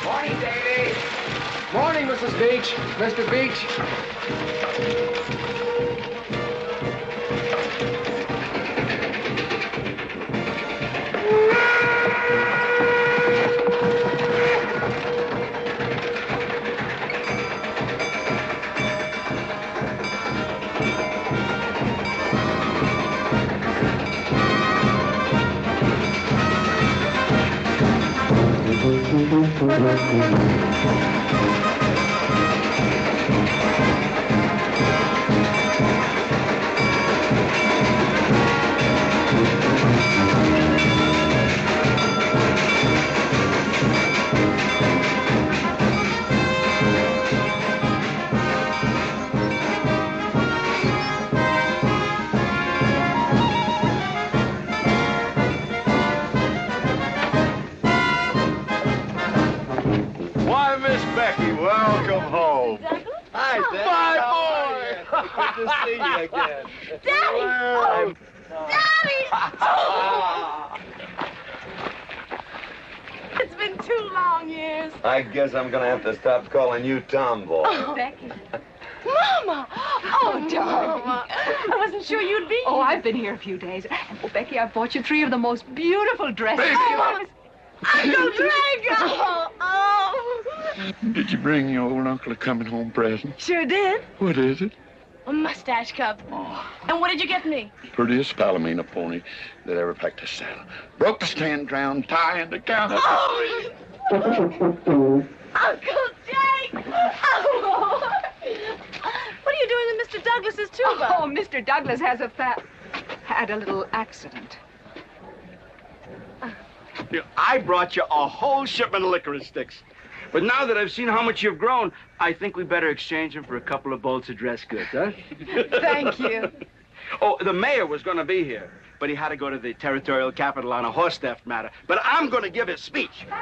Morning, Davy. Morning, Mrs. Beach. Mr. Beach. Why, Miss Becky, welcome home. Hi, Dad. My boy! Good to see you again. Daddy! Well, Daddy! It's been 2 long years. I guess I'm gonna have to stop calling you Tomboy. Oh, Becky. Mama! Oh, darling. Mama. I wasn't sure you'd be Oh, here. I've been here a few days. Oh, Becky, I bought you 3 of the most beautiful dresses. Uncle Drago! Oh! Did you bring your old uncle a coming home present? Sure did. What is it? A mustache cup. And what did you get me? Prettiest Palomino pony that ever packed a saddle. Broke the stand, drowned, tie in the counter. Oh! Uncle Jake! Oh! What are you doing with Mr. Douglas's tuba? Oh, Mr. Douglas had a little accident. I brought you a whole shipment of licorice sticks. But now that I've seen how much you've grown, I think we better exchange them for a couple of bolts of dress goods, huh? Thank you. Oh, the mayor was going to be here, but he had to go to the territorial capital on a horse theft matter. But I'm going to give his speech. Oh,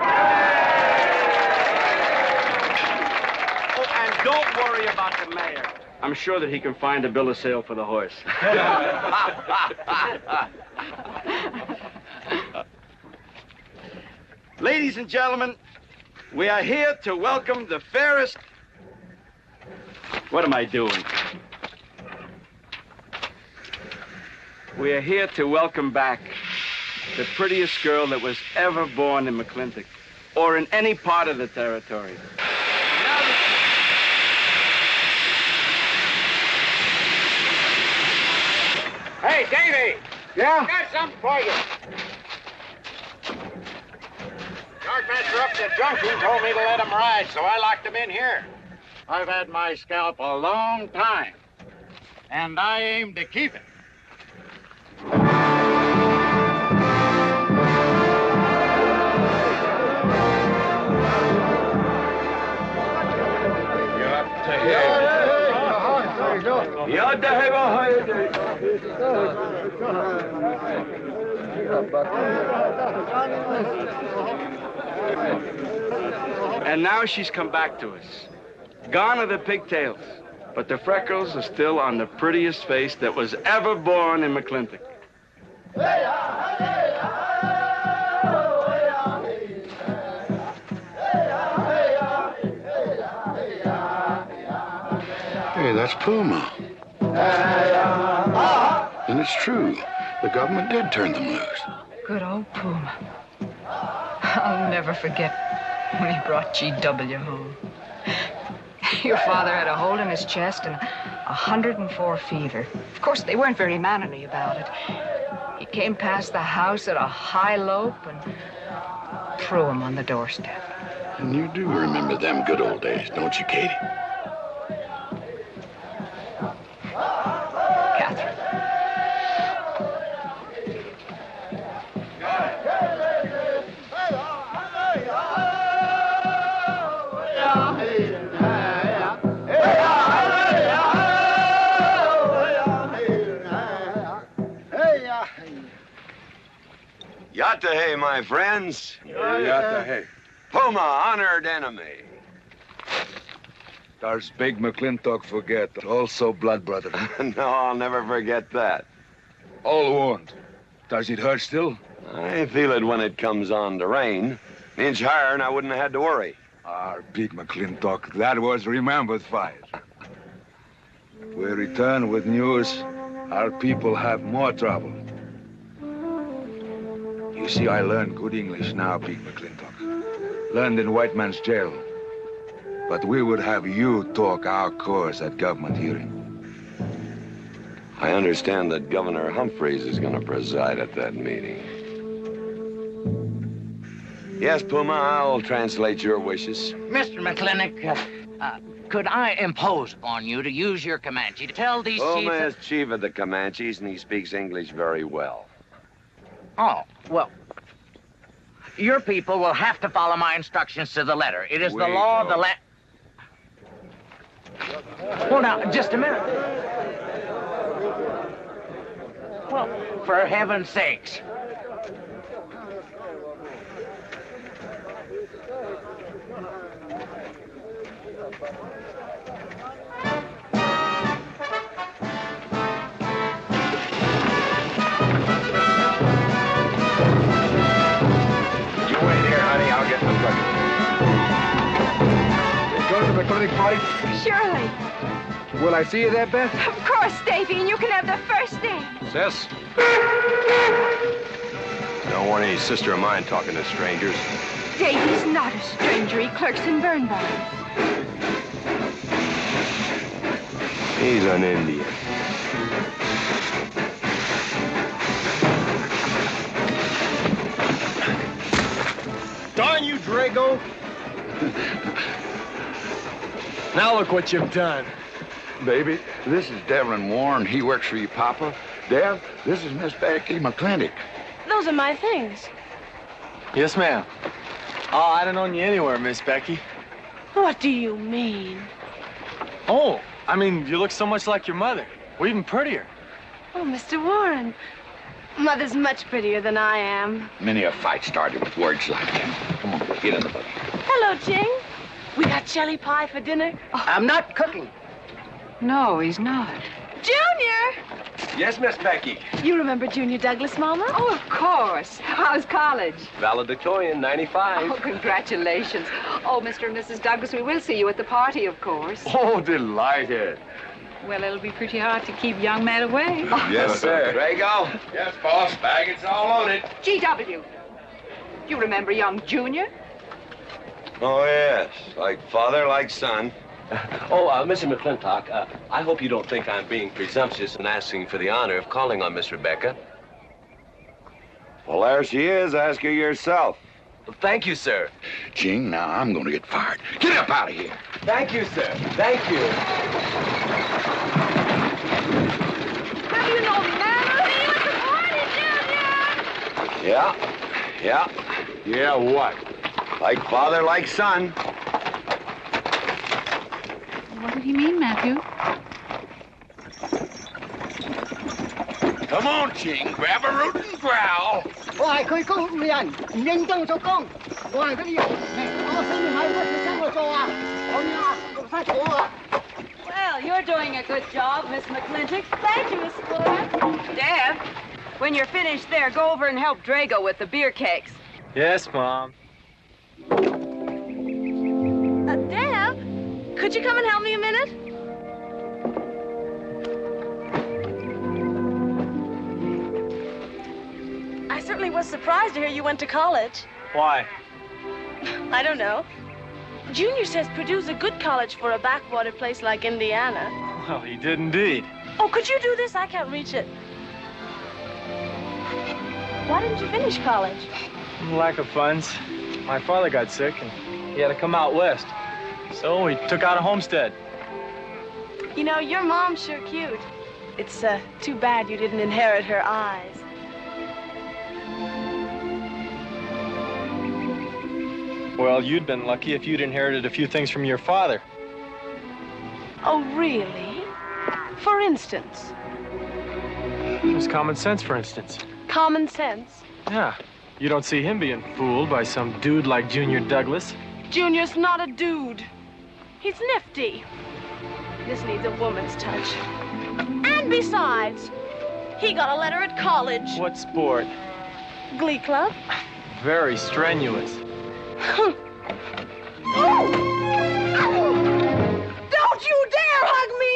and Don't worry about the mayor. I'm sure that he can find a bill of sale for the horse. Ladies and gentlemen, we are here to welcome the fairest... What am I doing? We are here to welcome back the prettiest girl that was ever born in McLintock, or in any part of the territory. Hey, Davey! Yeah? Got something for you. Yardmaster up at the junction told me to let him ride, so I locked him in here. I've had my scalp a long time, and I aim to keep it. And now she's come back to us. Gone are the pigtails, but the freckles are still on the prettiest face that was ever born in McLintock. Hey, that's Puma. And it's true. The government did turn them loose. Good old Puma. I'll never forget when he brought GW home. Your father had a hole in his chest and 104 fever. Of course, they weren't very mannerly about it. He came past the house at a high lope and threw him on the doorstep. And you do remember them good old days, don't you, Katie? Catherine. Yatta hey, my friends. Yatta hey. Puma, honored enemy. Does big McLintock forget? Also blood brother. No, I'll never forget that. All wound. Does it hurt still? I feel it when it comes on to rain. An inch higher and I wouldn't have had to worry. Our big McLintock, that was remembered fight. We return with news. Our people have more trouble. You see, I learned good English now, big McLintock. Learned in white man's jail. But we would have you talk our cause at government hearing. I understand that Governor Humphreys is going to preside at that meeting. Yes, Puma, I'll translate your wishes. Mr. McLintock, could I impose upon you to use your Comanche to tell these Puma chiefs... is chief of the Comanches, and he speaks English very well. Oh, well, your people will have to follow my instructions to the letter. It is the law of the land. Well, now, just a minute. Well, for heaven's sakes. I'll get the buggy. Go to the McLintock party? Surely. Will I see you there, Beth? Of course, Davy, and you can have the first day. Sis? Don't want any sister of mine talking to strangers. Davy's not a stranger. He clerks in burn barns. He's an Indian. Darn you, Drago! Now look what you've done. Baby, this is Devlin Warren. He works for you, Papa. Dev, this is Miss Becky McLintock. Those are my things. Yes, ma'am. Oh, I'd have known you anywhere, Miss Becky. What do you mean? Oh, I mean, you look so much like your mother. Well, even prettier. Oh, Mr. Warren. Mother's much prettier than I am. Many a fight started with words like that. Come on, get in the boat. Hello, Ching. We got chili pie for dinner. I'm not cooking. No, he's not. Junior! Yes, Miss Becky. You remember Junior Douglas, Mama? Oh, of course. How's college? Valedictorian, 95. Oh, congratulations. Oh, Mr. and Mrs. Douglas, we will see you at the party, of course. Oh, delighted. Well, it'll be pretty hard to keep young men away. Yes, sir. Drago? Yes, boss. Baggage all loaded. G.W. You remember young Junior? Oh, yes. Like father, like son. Mr. McLintock, I hope you don't think I'm being presumptuous in asking for the honor of calling on Miss Rebecca. Well, there she is. Ask her yourself. Well, thank you, sir. Jing, now I'm going to get fired. Get up out of here. Thank you, sir. Thank you. Have you no manners? See you at the party, Junior! Yeah. Yeah, what? Like father, like son. What did he mean, Matthew? Come on, Jing. Grab a root and growl. Well, you're doing a good job, Miss McLintock. Thank you, Miss Flora. Deb, when you're finished there, go over and help Drago with the beer cakes. Yes, Mom. Deb, could you come and help me a minute? I certainly was surprised to hear you went to college. Why? I don't know. Junior says Purdue's a good college for a backwater place like Indiana. Well, he did indeed. Oh, could you do this? I can't reach it. Why didn't you finish college? Lack of funds. My father got sick and he had to come out west. So we took out a homestead. You know, your mom's sure cute. It's too bad you didn't inherit her eyes. Well, you'd been lucky if you'd inherited a few things from your father. Oh, really? For instance? There's common sense, for instance. Common sense? Yeah. You don't see him being fooled by some dude like Junior Douglas. Junior's not a dude. He's nifty. This needs a woman's touch. And besides, he got a letter at college. What sport? Glee club. Very strenuous. Don't you dare hug me!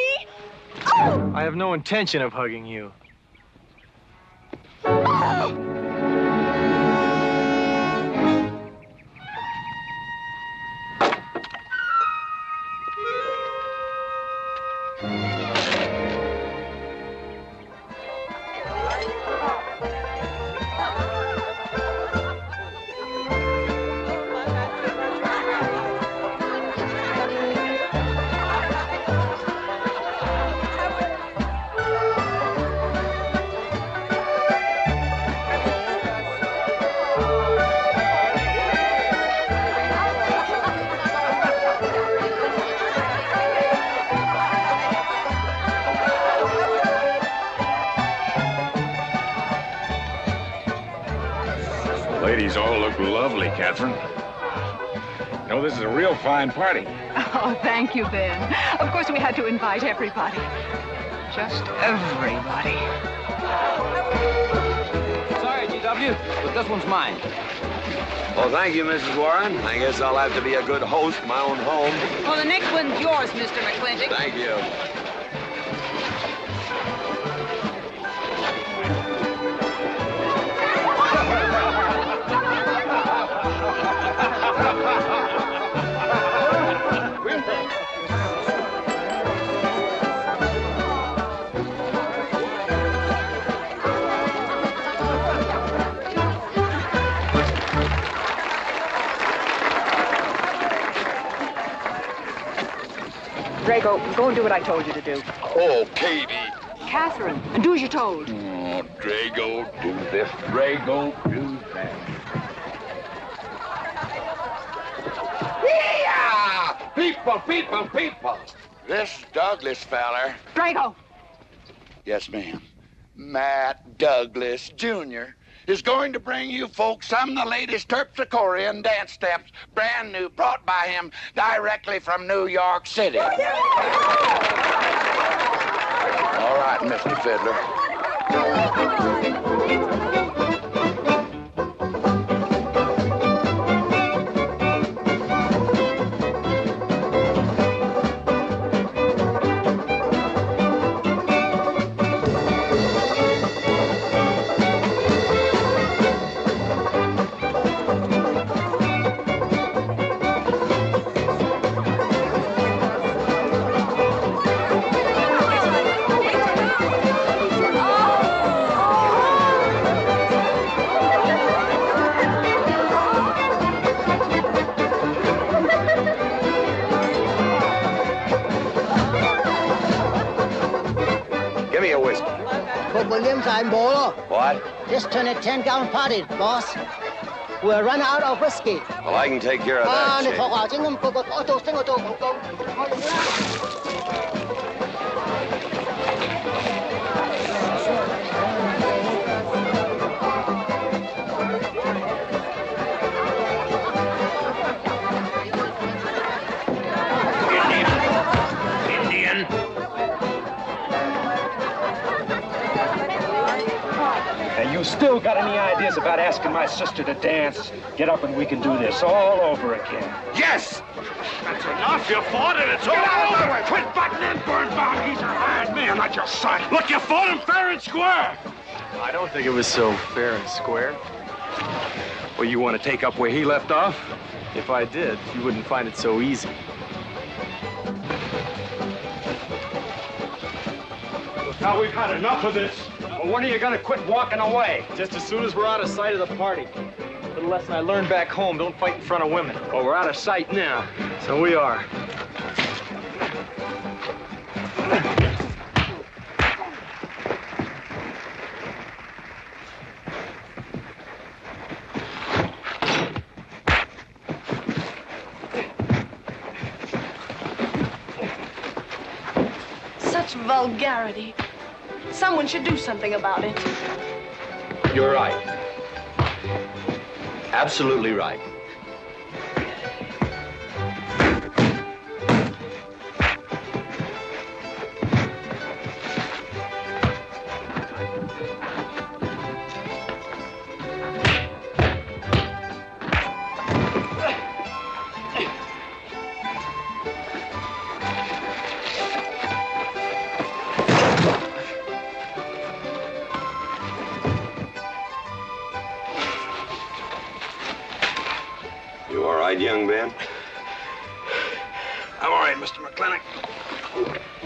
Oh! I have no intention of hugging you. Ladies all look lovely, Catherine. You know, this is a real fine party. Oh, thank you, Ben. Of course, we had to invite everybody. Just everybody. Sorry, G.W., but this one's mine. Well, thank you, Mrs. Warren. I guess I'll have to be a good host in my own home. Well, the next one's yours, Mr. McLintock. Thank you. Drago, go and do what I told you to do. Oh, Katie. Catherine, and do as you're told. Oh, Drago, do this. Drago, do that. Yeah! People! This Douglas feller. Drago! Yes, ma'am. Matt Douglas, Jr. is going to bring you folks some of the latest Terpsichorean dance steps, brand new, brought by him directly from New York City. All right, Mr. Fiddler. What? Just turned a 10-gallon party, boss. We're running out of whiskey. Well, I can take care of that, Jake. You still got any ideas about asking my sister to dance? Get up and we can do this all over again. Yes! That's enough. You fought it. It's all over. Quit butting in, Birnbaum. He's a hired man, not your son. Look, you fought him fair and square. I don't think it was so fair and square. Well, you want to take up where he left off? If I did, you wouldn't find it so easy. Now we've had enough of this. Well, when are you gonna quit walking away? Just as soon as we're out of sight of the party. A little lesson I learned back home, don't fight in front of women. Well, we're out of sight now. So we are. Such vulgarity. Someone should do something about it. You're right. Absolutely right. Young man? I'm all right, Mr. McLintock.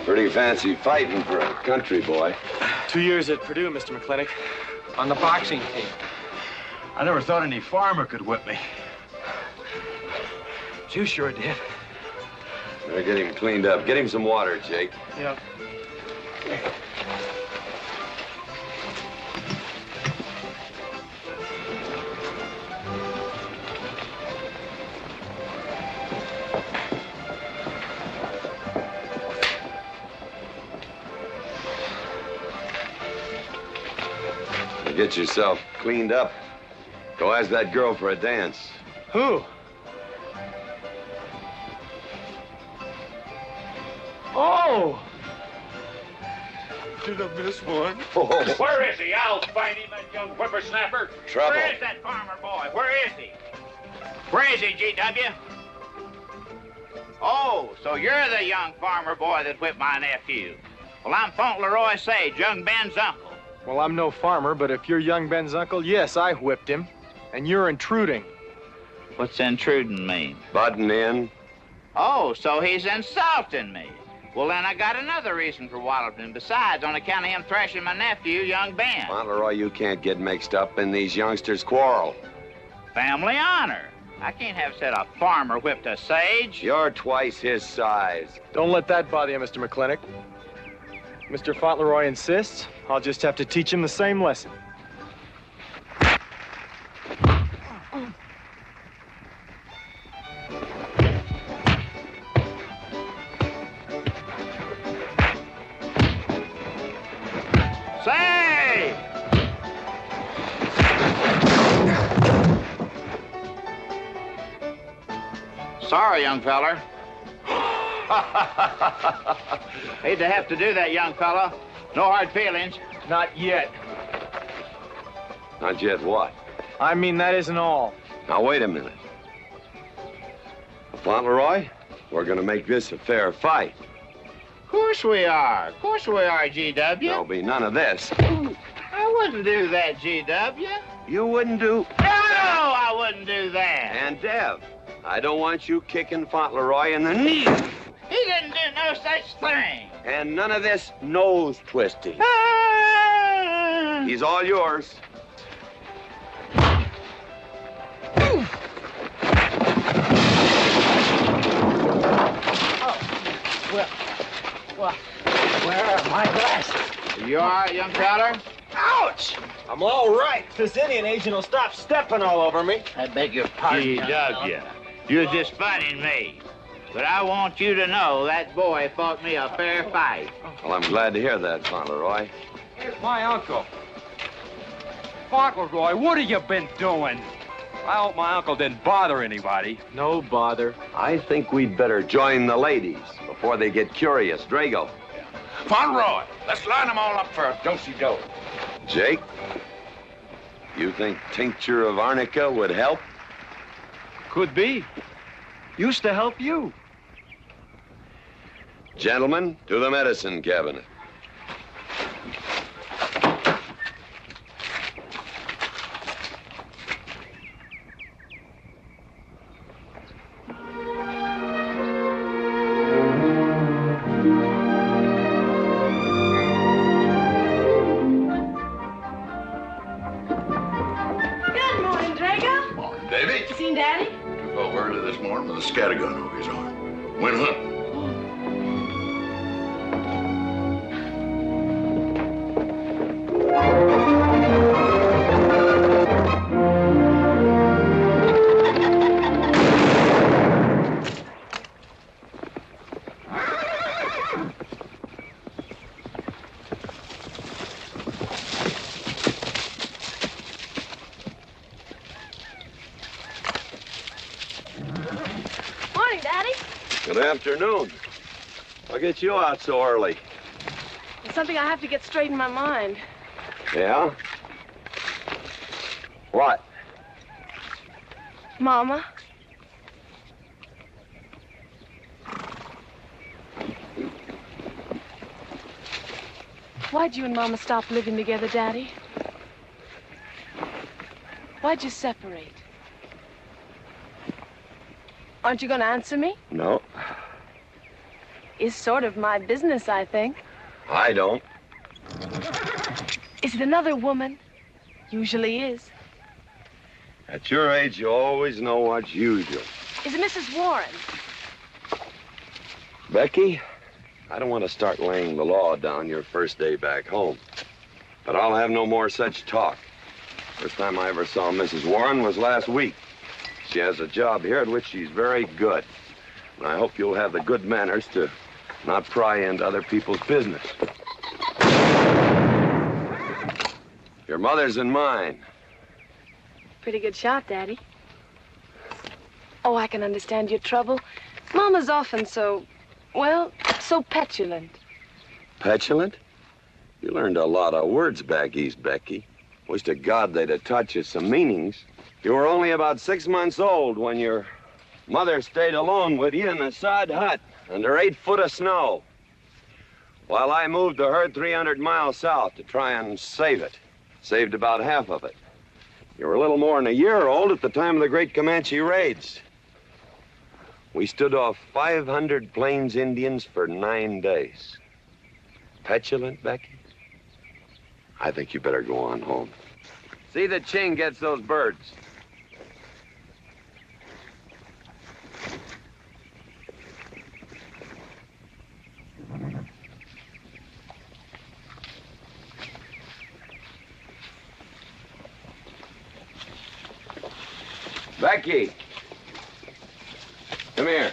Pretty fancy fighting for a country boy. 2 years at Purdue, Mr. McLintock, on the boxing team. I never thought any farmer could whip me. But you sure did. Better get him cleaned up. Get him some water, Jake. Yep. Get yourself cleaned up. Go ask that girl for a dance. Who? Oh! Did I miss one? Oh. Where is he? I'll find him, that young whippersnapper. Trouble. Where is that farmer boy? Where is he? Where is he, G.W.? Oh, so you're the young farmer boy that whipped my nephew. Well, I'm Fauntleroy Sage, young Ben's uncle. Well, I'm no farmer, but if you're young Ben's uncle, yes, I whipped him. And you're intruding. What's intruding mean? Butting in. Oh, so he's insulting me. Well, then I got another reason for walloping him. Besides, on account of him thrashing my nephew, young Ben. Fauntleroy, you can't get mixed up in these youngsters' quarrel. Family honor. I can't have said a farmer whipped a sage. You're twice his size. Don't let that bother you, Mr. McLintock. Mr. Fauntleroy insists. I'll just have to teach him the same lesson. Say! Sorry, young feller. Hate to have to do that, young fella. No hard feelings. Not yet. Not yet what? I mean, that isn't all. Now, wait a minute. Fauntleroy, we're gonna make this a fair fight. Of course we are. Of course we are, G.W. There'll be none of this. I wouldn't do that, G.W. You wouldn't do... No, I wouldn't do that. And Dev, I don't want you kicking Fauntleroy in the knee. He didn't do no such thing. And none of this nose twisting. He's all yours. Well, where are my glasses? You all right, young feller? Ouch! I'm all right. This Indian agent will stop stepping all over me. I beg your pardon, G.W. You're just funning me. But I want you to know that boy fought me a fair fight. Well, I'm glad to hear that, Fauntleroy. Here's my uncle. Fauntleroy, what have you been doing? I hope my uncle didn't bother anybody. No bother. I think we'd better join the ladies before they get curious. Drago. Fauntleroy, let's line them all up for a do-si-do. Jake, you think tincture of arnica would help? Could be. Used to help you. Gentlemen, to the medicine cabinet. With a scattergun over his arm. Went hunting. Good afternoon. I'll get you out so early. It's something I have to get straight in my mind. Yeah? What? Mama. Why'd you and Mama stop living together, Daddy? Why'd you separate? Aren't you going to answer me? No. It's sort of my business, I think. I don't. Is it another woman? Usually is. At your age, you always know what's usual. Is it Mrs. Warren? Becky, I don't want to start laying the law down your first day back home. But I'll have no more such talk. First time I ever saw Mrs. Warren was last week. She has a job here at which she's very good. And I hope you'll have the good manners to not pry into other people's business. Your mother's and mine. Pretty good shot, Daddy. Oh, I can understand your trouble. Mama's often so, well, so petulant. Petulant? You learned a lot of words back east, Becky. Wish to God they'd have taught you some meanings. You were only about 6 months old when your mother stayed alone with you in a sod hut under 8 foot of snow, while I moved the herd 300 miles south to try and save it. Saved about half of it. You were a little more than a year old at the time of the great Comanche raids. We stood off 500 Plains Indians for 9 days. Petulant, Becky? I think you better go on home. See that Ching gets those birds. Becky, come here.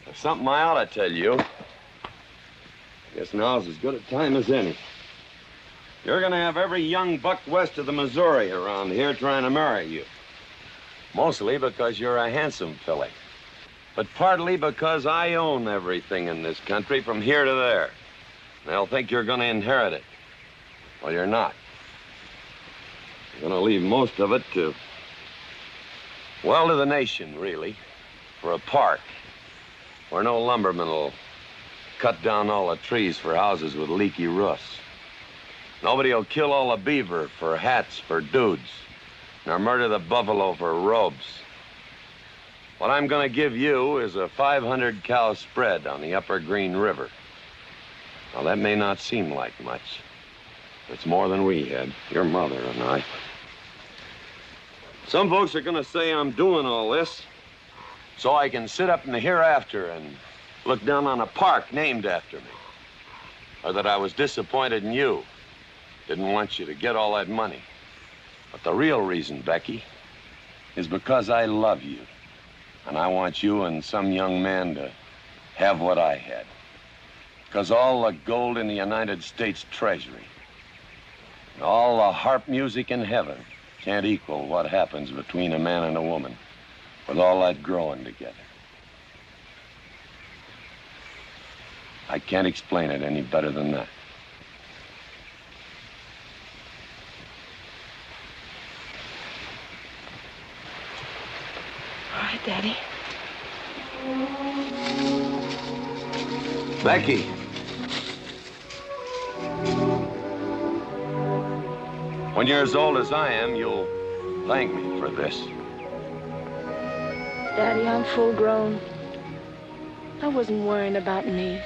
There's something I ought to tell you. Guess This now's as good a time as any. You're gonna have every young buck west of the Missouri around here trying to marry you. Mostly because you're a handsome filly. But partly because I own everything in this country from here to there. They'll think you're gonna inherit it. Well, you're not. You're gonna leave most of it to, well, to the nation, really. For a park where no lumberman will cut down all the trees for houses with leaky roofs. Nobody will kill all the beaver for hats for dudes, nor murder the buffalo for robes. What I'm gonna give you is a 500-cow spread on the upper Green River. Now, that may not seem like much. It's more than we had, your mother and I. Some folks are gonna say I'm doing all this so I can sit up in the hereafter and look down on a park named after me. Or that I was disappointed in you. Didn't want you to get all that money. But the real reason, Becky, is because I love you. And I want you and some young man to have what I had. Because all the gold in the United States Treasury and all the harp music in heaven can't equal what happens between a man and a woman with all that growing together. I can't explain it any better than that. All right, Daddy. Becky. When you're as old as I am, you'll thank me for this. Daddy, I'm full grown. I wasn't worrying about me.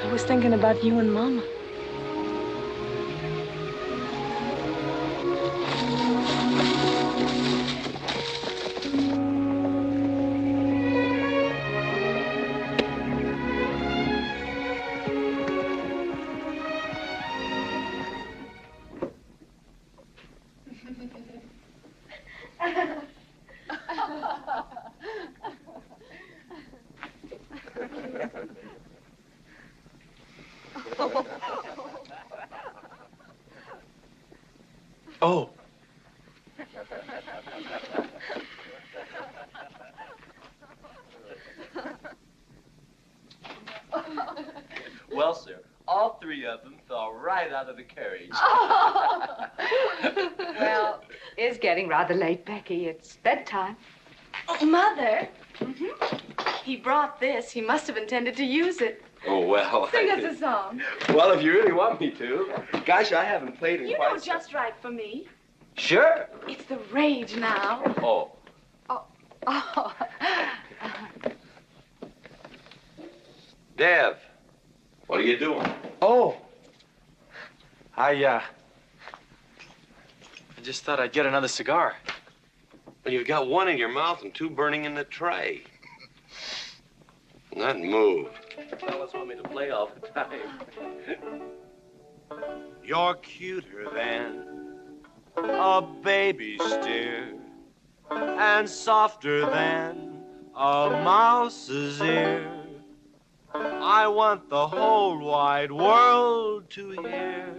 I was thinking about you and Mama. Oh. Well, sir, all three of them fell right out of the carriage. Well, it's getting rather late, Becky. It's bedtime. Oh, Mother. He brought this. He must have intended to use it. Oh, well. Sing us a song. Well, if you really want me to. Gosh, I haven't played in You quite know just right for me. Sure. It's the rage now. Oh. Oh. Dev, what are you doing? Oh. I just thought I'd get another cigar. Well, you've got one in your mouth and two burning in the tray. Not move. Fellas want me to play all the time. You're cuter than a baby steer and softer than a mouse's ear. I want the whole wide world to hear.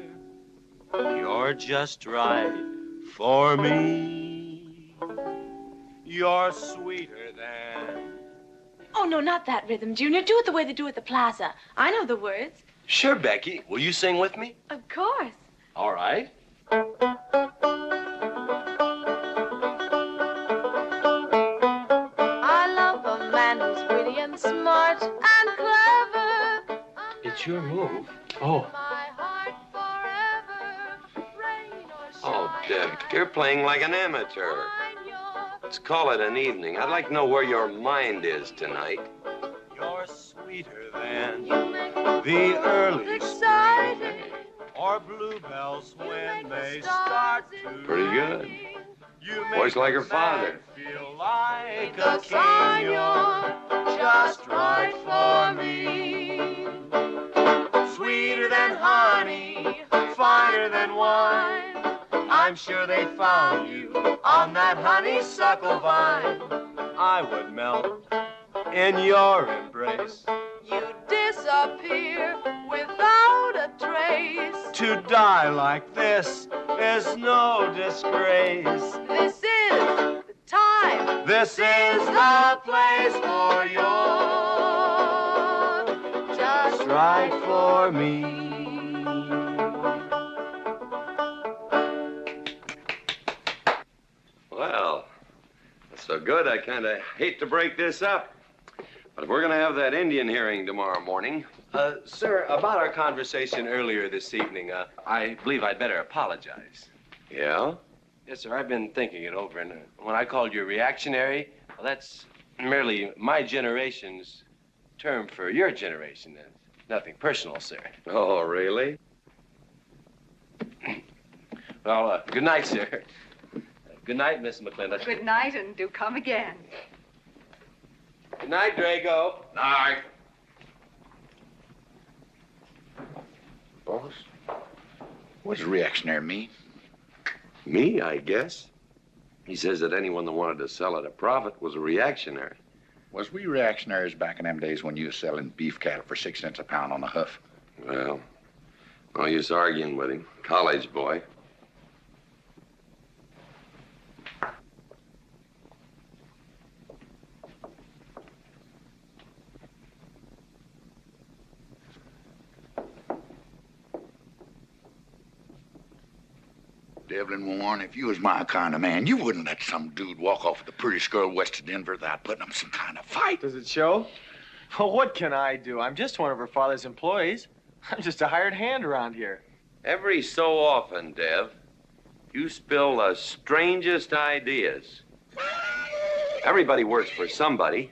You're just right for me. You're sweeter than... Oh, no, not that rhythm, Junior. Do it the way they do at the plaza. I know the words. Sure, Becky. Will you sing with me? Of course. All right. I love a man who's witty and smart and clever. It's your move. Oh. Oh, Dev, you're playing like an amateur. Let's call it an evening. I'd like to know where your mind is tonight. You're sweeter than the early spring or bluebells when they start to Pretty good. ring. You Voice like her make father. me feel like a king. You're just right for me. Sweeter than honey, finer than wine. I'm sure they found you on that honeysuckle vine. I would melt in your embrace. You disappear trace. To die like this is no disgrace. This is the time. This is the place for your Just right for me. Well, that's so good, I kind of hate to break this up. But we're going to have that Indian hearing tomorrow morning. Sir, about our conversation earlier this evening, I believe I'd better apologize. Yeah? Yes, sir, I've been thinking it over, and when I called you reactionary, well, that's merely my generation's term for your generation. Nothing personal, sir. Oh, really? Well, good night, sir. Good night, Miss McLintock. Good night, and do come again. Good night, Drago. Night. Boss, what does reactionary mean? Me, I guess. He says that anyone that wanted to sell at a profit was a reactionary. Was we reactionaries back in them days when you was selling beef cattle for 6 cents a pound on the hoof? Well, no use arguing with him. College boy. Devlin Warren, if you was my kind of man, you wouldn't let some dude walk off with the prettiest girl west of Denver without putting up some kind of fight. Does it show? Well, what can I do? I'm just one of her father's employees. I'm just a hired hand around here. Every so often, Dev, you spill the strangest ideas. Everybody works for somebody.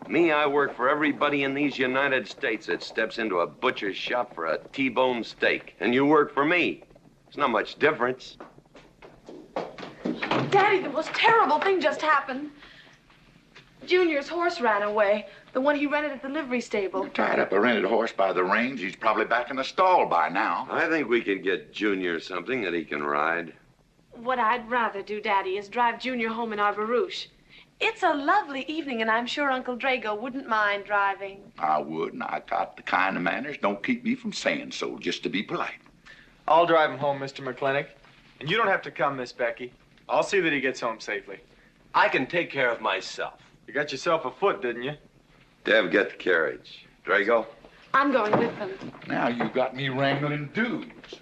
Me, I work for everybody in these United States that steps into a butcher's shop for a T-bone steak. And you work for me. There's not much difference. Daddy, the most terrible thing just happened. Junior's horse ran away. The one he rented at the livery stable. Tied up a rented horse by the reins. He's probably back in the stall by now. I think we can get Junior something that he can ride. What I'd rather do, Daddy, is drive Junior home in our barouche. It's a lovely evening, and I'm sure Uncle Drago wouldn't mind driving. I would, and I got the kind of manners don't keep me from saying so, just to be polite. I'll drive him home, Mr. McLintock. And you don't have to come, Miss Becky. I'll see that he gets home safely. I can take care of myself. You got yourself a foot, didn't you? Dev, get the carriage. Drago? I'm going with them. Now you got me wrangling dudes.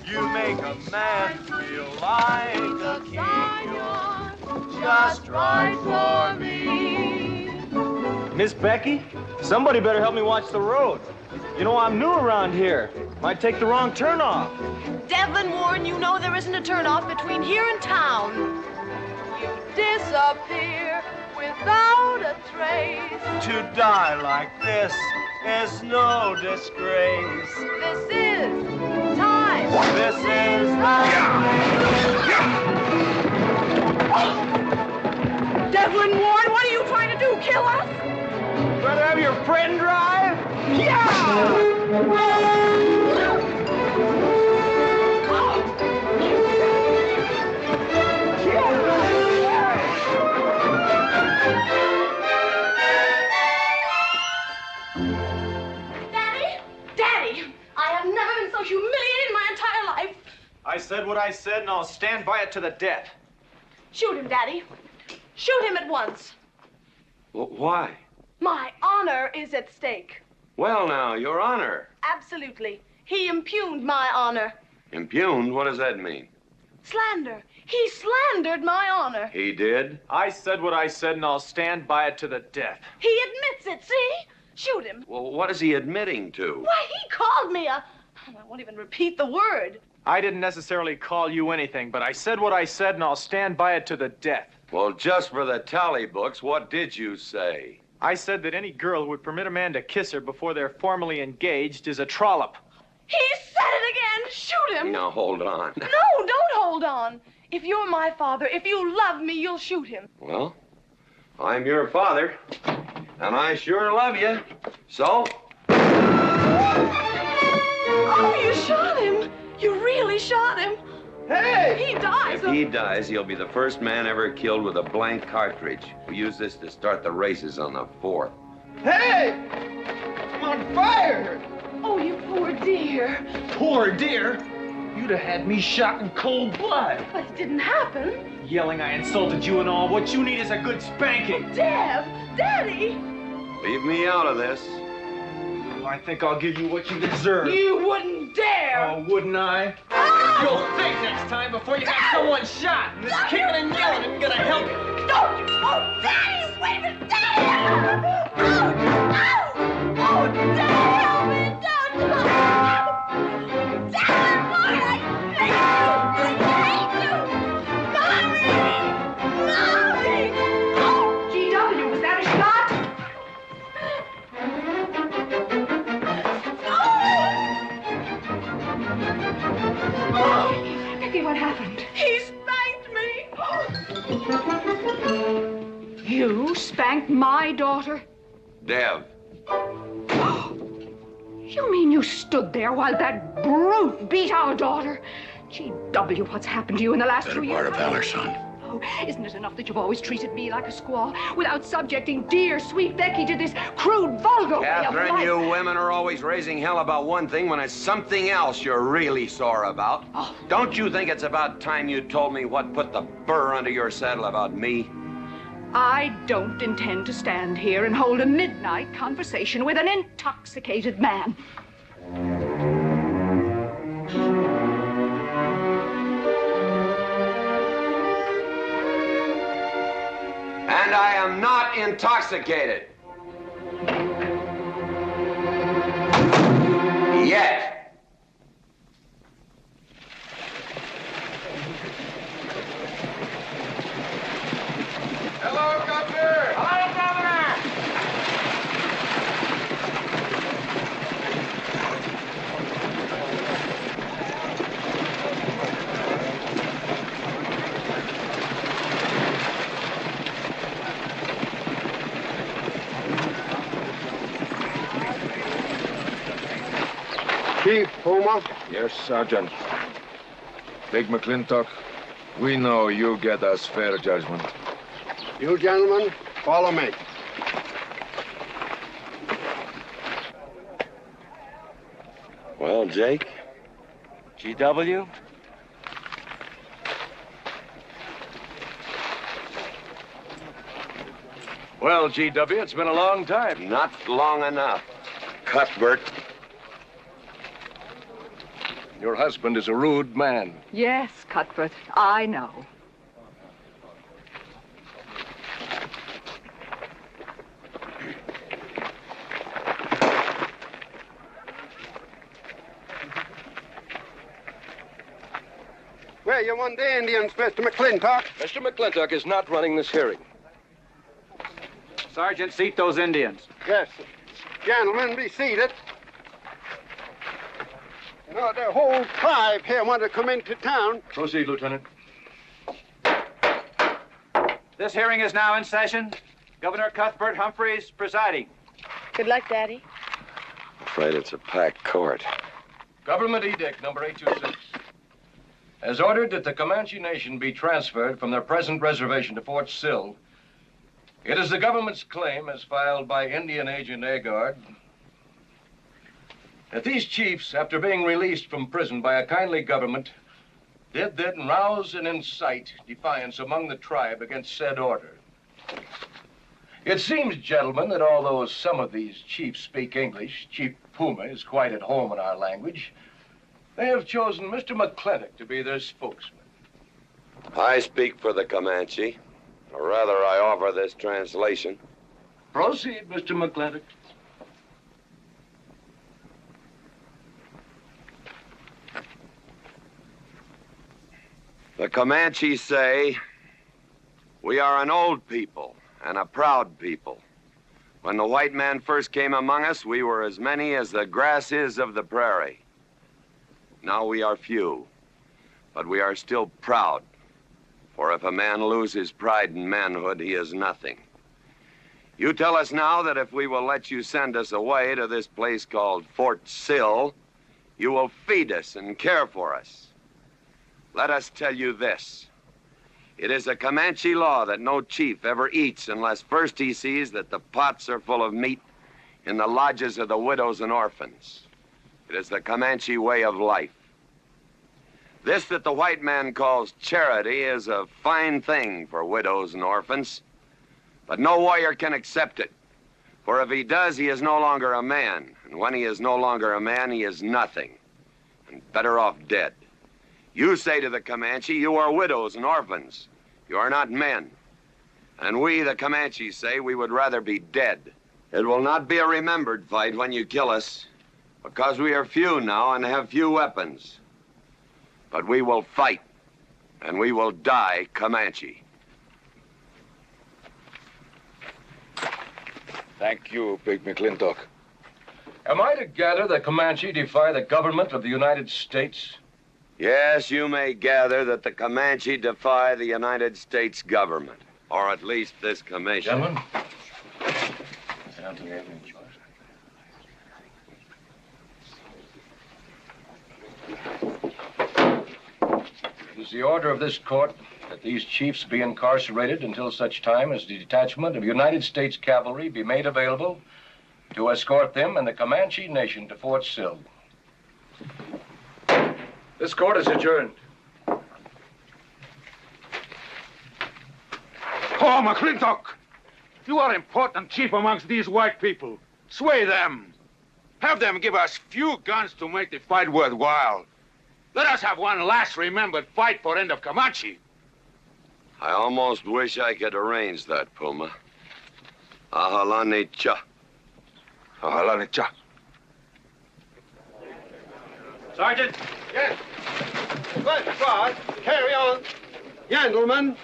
You make a man feel like a king. You're just right for me. Miss Becky, somebody better help me watch the road. You know, I'm new around here. Might take the wrong turn off. Devlin Warren, you know there isn't a turnoff between here and town. You disappear without a trace. To die like this is no disgrace. This is time. This is Devlin Warren, what are you trying to do? Kill us? Rather have your friend drive? Daddy, I have never been so humiliated in my entire life. I said what I said, and I'll stand by it to the death. Shoot him, Daddy. Shoot him at once. Well, why? My honor is at stake. Well, now, Your Honor. Absolutely. He impugned my honor. Impugned? What does that mean? Slander. He slandered my honor. He did? I said what I said, and I'll stand by it to the death. He admits it, see? Shoot him. Well, what is he admitting to? Why, he called me a... I won't even repeat the word. I didn't necessarily call you anything, but I said what I said, and I'll stand by it to the death. Well, just for the tally books, what did you say? I said that any girl who would permit a man to kiss her before they're formally engaged is a trollop. He said it again. Shoot him. Now, hold on. No, don't hold on. If you're my father, if you love me, you'll shoot him. Well, I'm your father, and I sure love you. So? Oh, you shot him. You really Hey! He dies. If he dies, he'll be the first man ever killed with a blank cartridge. We use this to start the races on the 4th. Hey! I'm on fire! Oh, you poor dear. Poor dear? You'd have had me shot in cold blood. But it didn't happen. Yelling I insulted you and all. What you need is a good spanking. Dev! Daddy! Leave me out of this. Oh, I think I'll give you what you deserve. You wouldn't dare! Oh, wouldn't I? You'll think next time before you have someone shot. And this kicking and yelling isn't gonna help you. Don't! Oh, Daddy! Wait a minute! Daddy! Oh, Daddy, help me! Don't! Daddy, Lord, I hate you! Maureen! Oh, GW, was that a shot? Oh, Becky, what happened? He spanked me! You spanked my daughter? Dev. You mean you stood there while that brute beat our daughter? GW, what's happened to you in the last 2 years? Better part of valor, son. Oh, isn't it enough that you've always treated me like a squaw without subjecting dear, sweet Becky to this crude, vulgar way of Catherine, life? you women are always raising hell about one thing when it's something else you're really sore about. Oh. Don't you think it's about time you told me what put the burr under your saddle about me? I don't intend to stand here and hold a midnight conversation with an intoxicated man. And I am not intoxicated. Yet. Hello, Governor! Hello, Governor! Chief Puma? Yes, Sergeant. Big McLintock, we know you get us fair judgment. You gentlemen, follow me. Well, Jake? GW? Well, GW, it's been a long time. Not long enough. Cuthbert. Your husband is a rude man. Yes, Cuthbert, I know. Where you want the Indians, Mr. McLintock? Mr. McLintock is not running this hearing. Sergeant, seat those Indians. Yes. Gentlemen, be seated. You know, the whole tribe here want to come into town. Proceed, Lieutenant. This hearing is now in session. Governor Cuthbert Humphreys presiding. Good luck, Daddy. Afraid it's a packed court. Government Edict number 826 has ordered that the Comanche Nation be transferred from their present reservation to Fort Sill. It is the government's claim, as filed by Indian Agent Agard, that these chiefs, after being released from prison by a kindly government, did then rouse and incite defiance among the tribe against said order. It seems, gentlemen, that although some of these chiefs speak English, Chief Puma is quite at home in our language, they have chosen Mr. McLintock to be their spokesman. I speak for the Comanche. Or rather, I offer this translation. Proceed, Mr. McLintock. The Comanche say, we are an old people and a proud people. When the white man first came among us, we were as many as the grass is of the prairie. Now we are few, but we are still proud. For if a man lose his pride in manhood, he is nothing. You tell us now that if we will let you send us away to this place called Fort Sill, you will feed us and care for us. let us tell you this. It is a Comanche law that no chief ever eats unless first he sees that the pots are full of meat in the lodges of the widows and orphans. It is the Comanche way of life. This that the white man calls charity is a fine thing for widows and orphans, but no warrior can accept it. For if he does, he is no longer a man. And when he is no longer a man, he is nothing. And better off dead. You say to the Comanche, you are widows and orphans. You are not men. And we, the Comanches, say we would rather be dead. It will not be a remembered fight when you kill us, because we are few now and have few weapons. But we will fight, and we will die Comanche. Thank you, Big McLintock. Am I to gather that Comanche defy the government of the United States? Yes, you may gather that the Comanche defy the United States government, or at least this commission. Gentlemen, sit down to the evening chores. It is the order of this court that these chiefs be incarcerated until such time as the detachment of United States cavalry be made available to escort them and the Comanche nation to Fort Sill. This court is adjourned. Oh, McLintock! You are important chief amongst these white people. Sway them. Have them give us few guns to make the fight worthwhile. Let us have one last remembered fight for end of Comanche. I almost wish I could arrange that, Puma. Ahalane cha. Ahalane cha. Sergeant? Yes. Good God. Carry on. Gentlemen.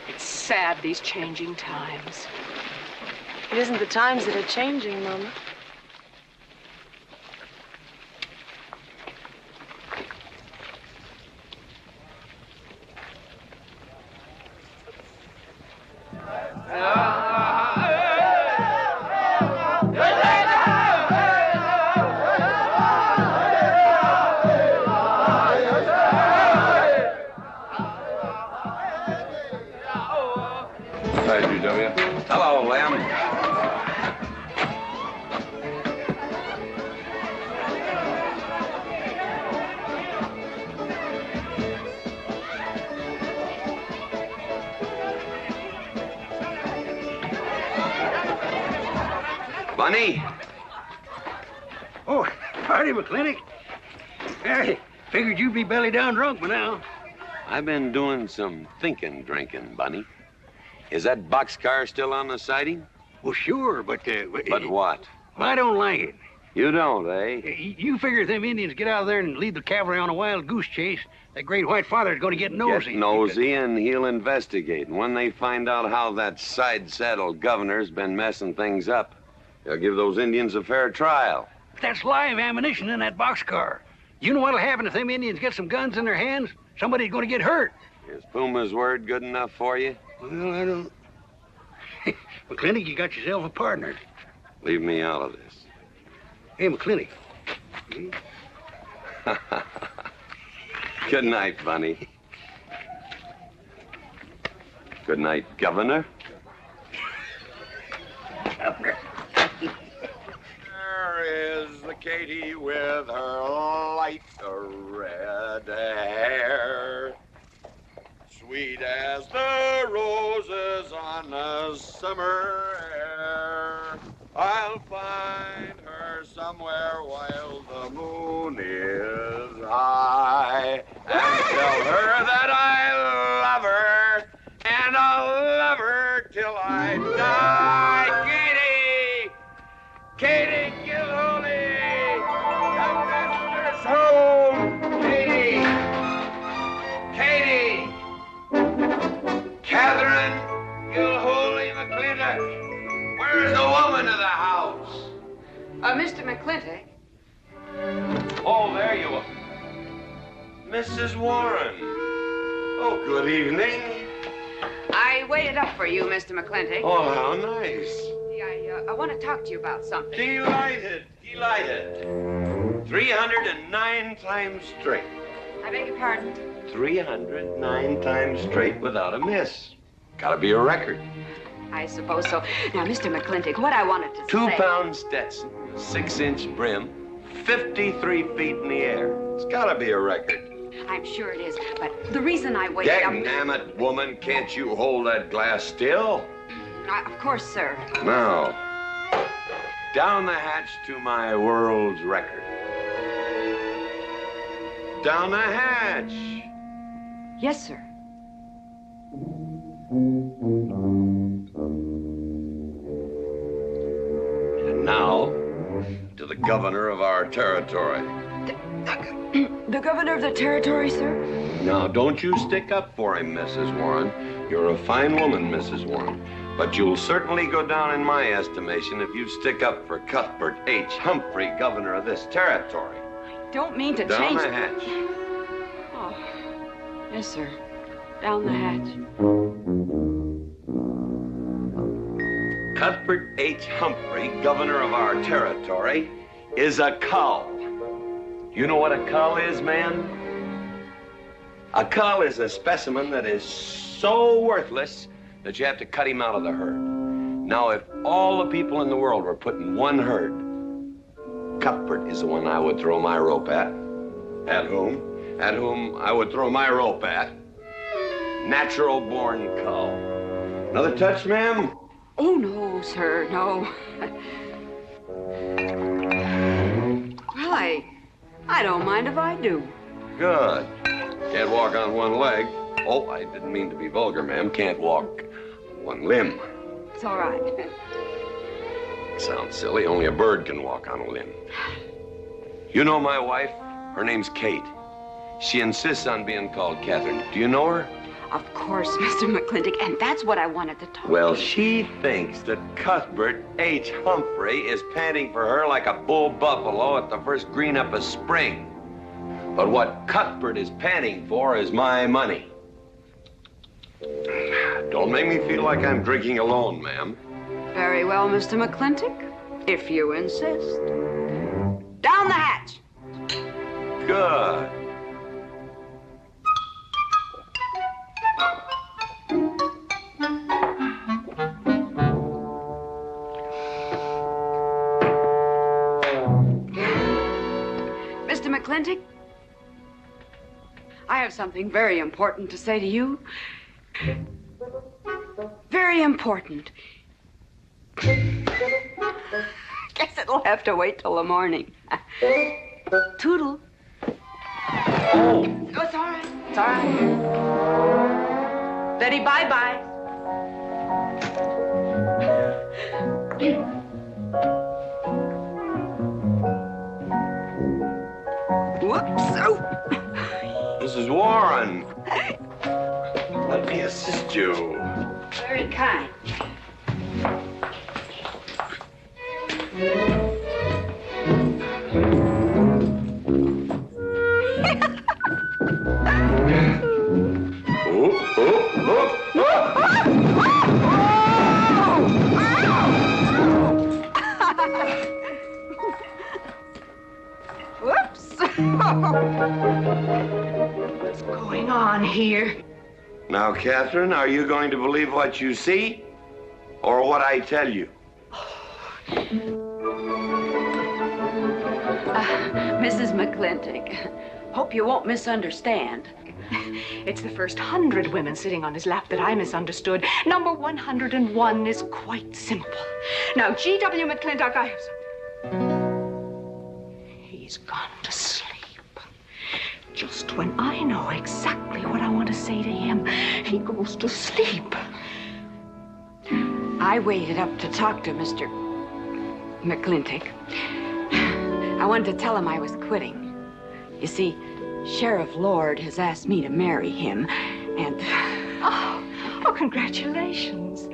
It's sad, these changing times. It isn't the times that are changing, Mama. Hello, Lem. Bunny? Oh, howdy, McLintock. Hey, figured you'd be belly down drunk by now. I've been doing some drinking, Bunny. Is that boxcar still on the siding? Well, sure, but... But what? Well, I don't like it. You don't, eh? You figure if them Indians get out there and lead the cavalry on a wild goose chase, that great white father's going to get nosy. Get nosy, and he'll investigate. And when they find out how that side-saddle governor's been messing things up, they'll give those Indians a fair trial. That's live ammunition in that boxcar. You know what'll happen if them Indians get some guns in their hands? Somebody's going to get hurt. Is Puma's word good enough for you? Well, I don't... McLintock, you got yourself a partner. Leave me out of this. Hey, McLintock. Good night, Bunny. Good night, Governor. Governor. There is the Katie with her light red hair, sweet as the roses on a summer air. I'll find her somewhere while the moon is high, and tell her that I love her, and I'll love her till I die. Katie Gilhooly, the master's home. Katie, Catherine Gilhooly McLintock, where is the woman of the house? Mr. McLintock. Oh, there you are. Mrs. Warren. Oh, good evening. I waited up for you, Mr. McLintock. Oh, how nice. See, I want to talk to you about something. Delighted. 309 times straight. I beg your pardon? 309 times straight without a miss. Gotta be a record. I suppose so. Now, Mr. McLintock, what I wanted to say... 2-pound Stetson, 6-inch brim, 53 feet in the air. It's gotta be a record. I'm sure it is, but the reason I waited up... Damn it, woman, can't you hold that glass still? Of course, sir. Now, down the hatch to my world's record. Down the hatch. Yes, sir. And now, to the governor of our territory. The governor of the territory, sir? Now, don't you stick up for him, Mrs. Warren. You're a fine woman, Mrs. Warren. But you'll certainly go down in my estimation if you stick up for Cuthbert H. Humphrey, governor of this territory. I don't mean to Down change... the hatch. Oh, yes, sir. Down the hatch. Cuthbert H. Humphrey, governor of our territory, is a cull. You know what a cull is, man? A cull is a specimen that is so worthless that you have to cut him out of the herd. Now, if all the people in the world were put in one herd, Cuthbert is the one I would throw my rope at. At whom? At whom I would throw my rope at. Natural-born cull. Another touch, ma'am? Oh, no, sir, no. Well, I don't mind if I do. Good. Can't walk on one leg. Oh, I didn't mean to be vulgar, ma'am. Can't walk one limb. It's all right. Sounds silly. Only a bird can walk on a limb. You know my wife? Her name's Kate. She insists on being called Catherine. Do you know her? Of course, Mr. McLintock, and that's what I wanted to talk Well, to you. she thinks that Cuthbert H. Humphrey is panting for her like a bull buffalo at the first green up of spring. But what Cuthbert is panting for is my money. Don't make me feel like I'm drinking alone, ma'am. Very well, Mr. McLintock, if you insist. Down the hatch. Good. Mr. McLintock, I have something very important to say to you. Very important. Guess it'll have to wait till the morning. Toodle. Oh, it's all right. It's all right. Betty, bye-bye. Whoops. Oh. Mrs. Warren. Let me assist you. Very kind. Whoops. What's going on here? Now, Catherine, are you going to believe what you see or what I tell you? Mrs. McLintock, hope you won't misunderstand. It's the first 100 women sitting on his lap that I misunderstood. Number 101 is quite simple. Now, G.W. McLintock, I have something. He's gone to sleep. Just when I know exactly what I want to say to him, he goes to sleep. I waited up to talk to Mr. McLintock. I wanted to tell him I was quitting. You see, Sheriff Lord has asked me to marry him, and... Oh, congratulations.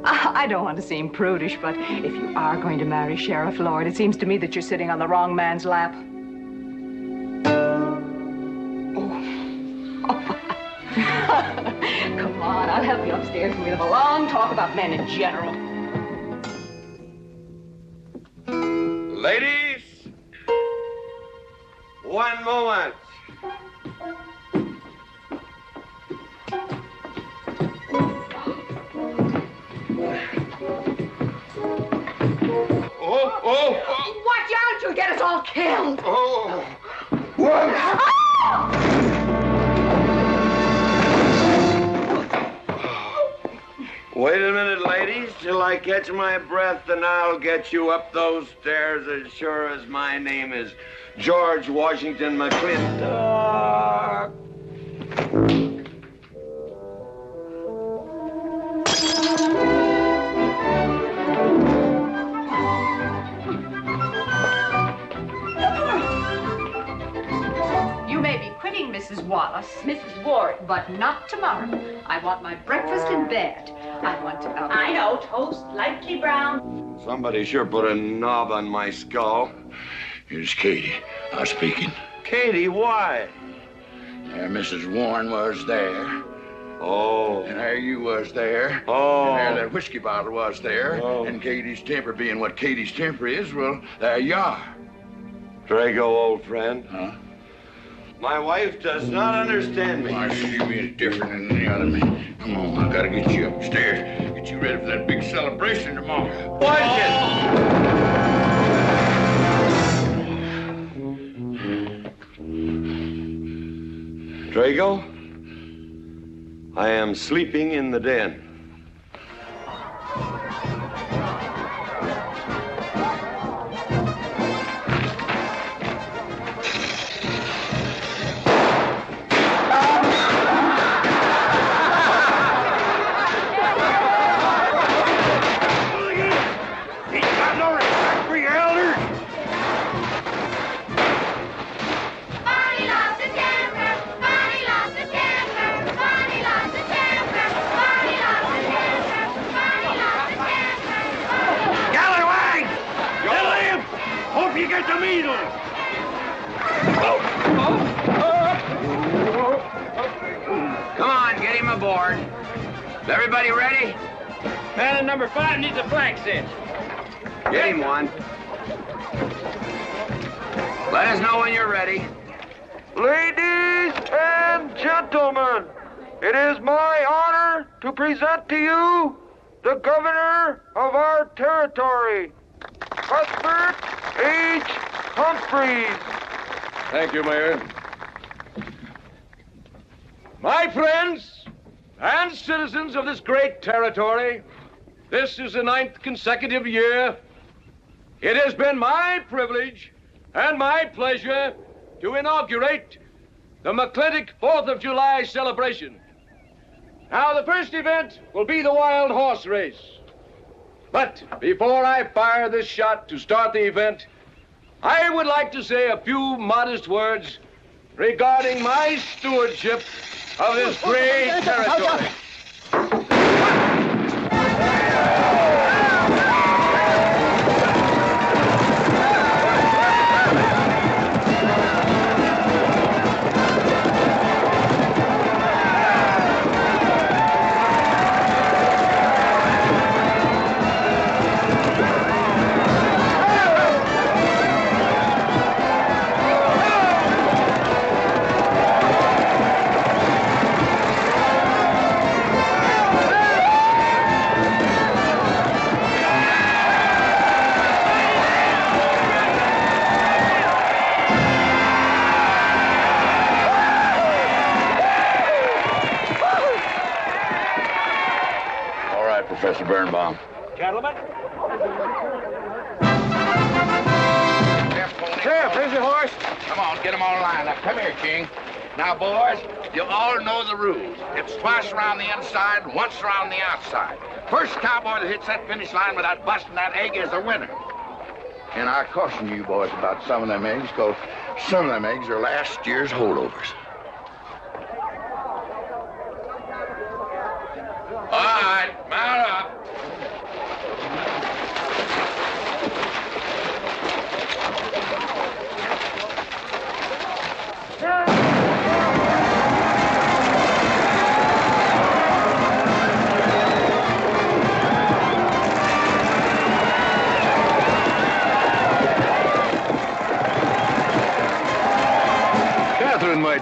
I don't want to seem prudish, but if you are going to marry Sheriff Lord, it seems to me that you're sitting on the wrong man's lap. Come on, I'll have out me upstairs and we'll have a long talk about men in general. Ladies, one moment. Oh! Watch out! You'll get us all killed! Oh! Wait a minute, ladies, till I catch my breath, and I'll get you up those stairs as sure as my name is George Washington McLintock. You may be quitting, Mrs. Wallace. Mrs. Ward. But not tomorrow. I want my breakfast in bed. I want to... I know. Toast, lightly brown. Somebody sure put a knob on my skull. Here's Katie. I was speaking. Katie, why? There Mrs. Warren was there. Oh. And there you was there. Oh. And there that whiskey bottle was there. Oh. And Katie's temper being what Katie's temper is, well, there you are. Drago, old friend. Huh? My wife does not understand me. Why, she ain't different than any other man. Come on, I gotta get you upstairs. Get you ready for that big celebration tomorrow. What is it? Drago, I am sleeping in the den. Come on, get him aboard. Is everybody ready? Man in number 5 needs a flank cinch. Get him one. Let us know when you're ready. Ladies and gentlemen, it is my honor to present to you the governor of our territory, Cuthbert H. Humphreys. Thank you, Mayor. My friends and citizens of this great territory, this is the 9th consecutive year. It has been my privilege and my pleasure to inaugurate the McLintock 4th of July celebration. Now, the first event will be the wild horse race. But before I fire this shot to start the event, I would like to say a few modest words regarding my stewardship of this great territory. Professor Birnbaum. Gentlemen. Sheriff, here's your horse. Come on, get them all lined up. Come here, King. Now, boys, you all know the rules. It's twice around the inside, once around the outside. First cowboy that hits that finish line without busting that egg is the winner. And I caution you boys about some of them eggs, because some of them eggs are last year's holdovers. All right, mount up.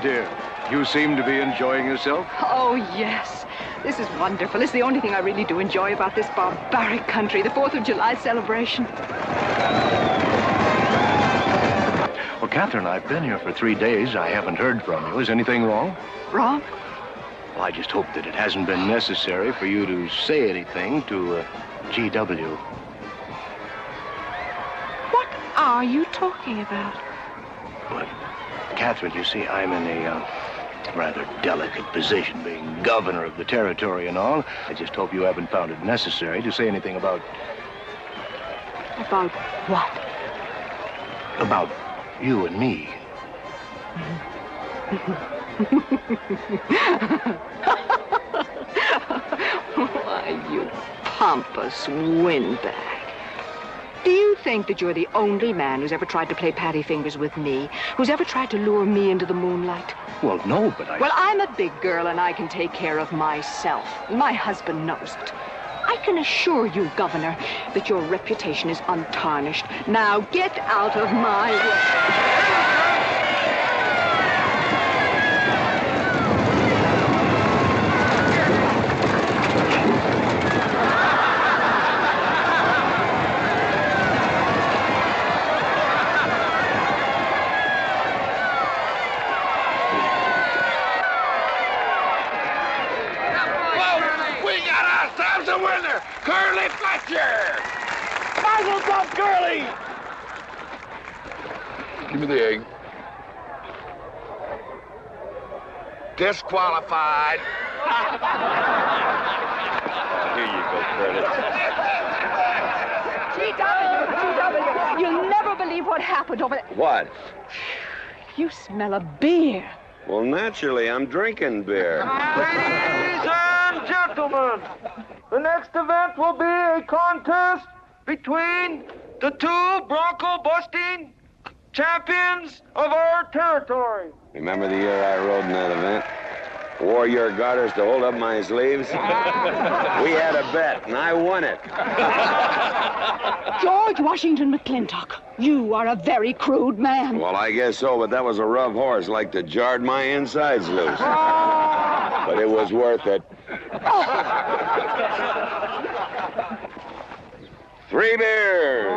dear. You seem to be enjoying yourself. Oh, yes. This is wonderful. It's the only thing I really do enjoy about this barbaric country, the 4th of July celebration. Well, Catherine, I've been here for 3 days. I haven't heard from you. Is anything wrong? Wrong? Well, I just hope that it hasn't been necessary for you to say anything to GW. What are you talking about? But, Catherine, you see, I'm in a rather delicate position, being governor of the territory and all. I just hope you haven't found it necessary to say anything about... About what? About you and me. Why, you pompous windbag. Do you think that you're the only man who's ever tried to play patty fingers with me, who's ever tried to lure me into the moonlight? Well, no, but I... Well, I'm a big girl and I can take care of myself. My husband knows it. I can assure you, Governor, that your reputation is untarnished. Now get out of my way. Curly Fletcher! McLintock, Curly! Give me the egg. Disqualified. Here you go, Curly. GW! You'll never believe what happened over there. What? You smell a beer. Well, naturally, I'm drinking beer. Ladies and gentlemen, the next event will be a contest between the two bronco-busting champions of our territory. Remember the year I rode in that event? Wore your garters to hold up my sleeves? We had a bet, and I won it. George Washington McLintock, you are a very crude man. Well, I guess so, but that was a rough horse, like to jarred my insides loose. But it was worth it. 3 beers.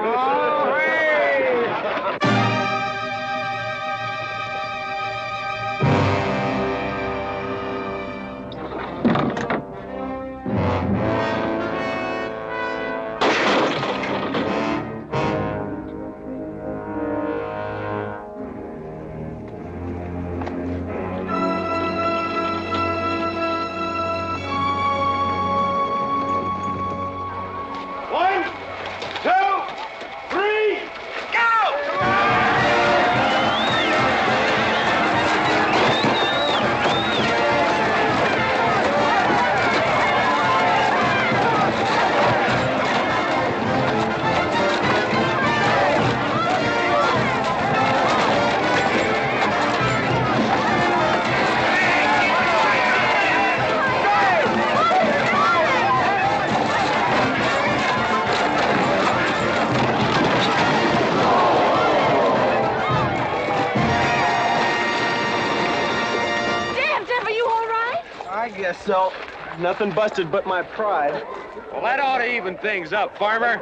So, nothing busted but my pride. Well, that ought to even things up, Farmer.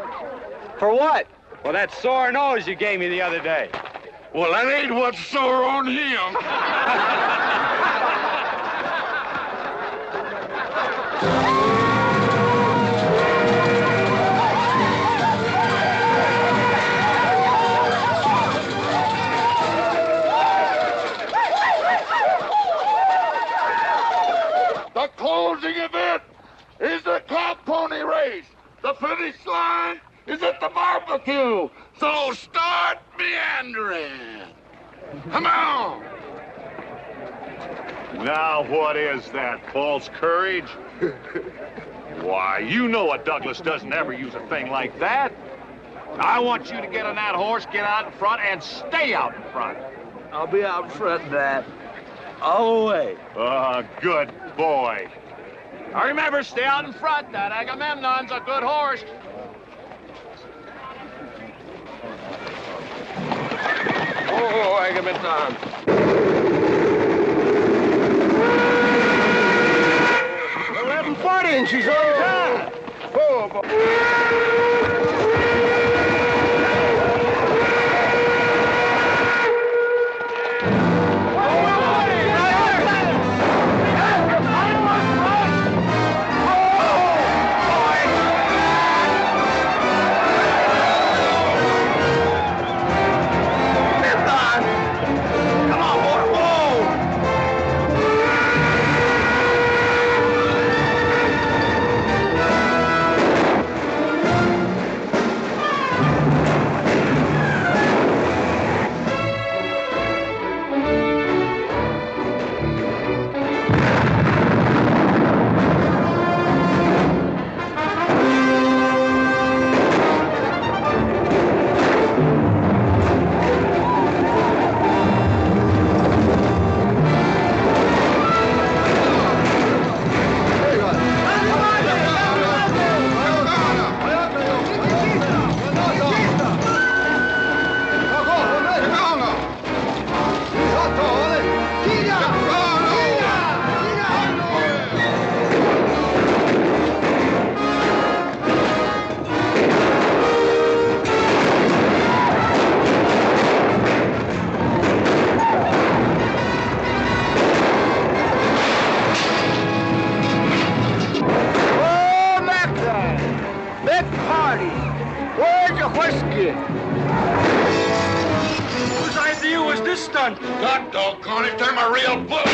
For what? Well, that sore nose you gave me the other day. Well, that ain't what's sore on him. The closing event is the cow pony race. The finish line is at the barbecue. So start meandering. Come on. Now, what is that? False courage? Why, you know a Douglas doesn't ever use a thing like that. I want you to get on that horse, get out in front, and stay out in front. I'll be out front, Dad. All the way. Good boy. Now remember, stay out in front. That Agamemnon's a good horse. Oh, Agamemnon. Indian. She's on top. Oh, Whose idea was this stunt? God doggone it, they're my real book.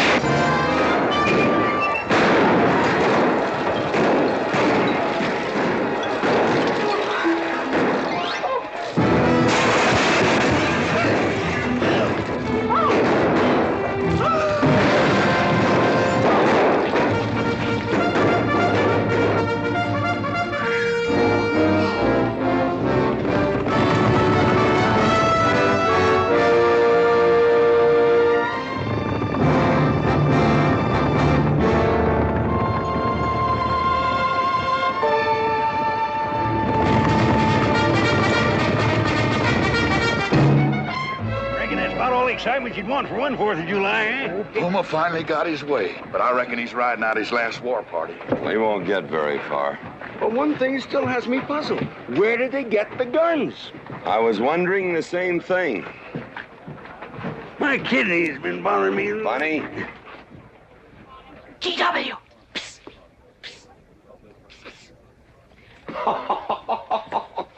Excitement you'd want for one 4th of July, eh? Puma finally got his way, but I reckon he's riding out his last war party. He won't get very far. But one thing still has me puzzled. Where did they get the guns? I was wondering the same thing. My kidney's been bothering me. Bunny? GW!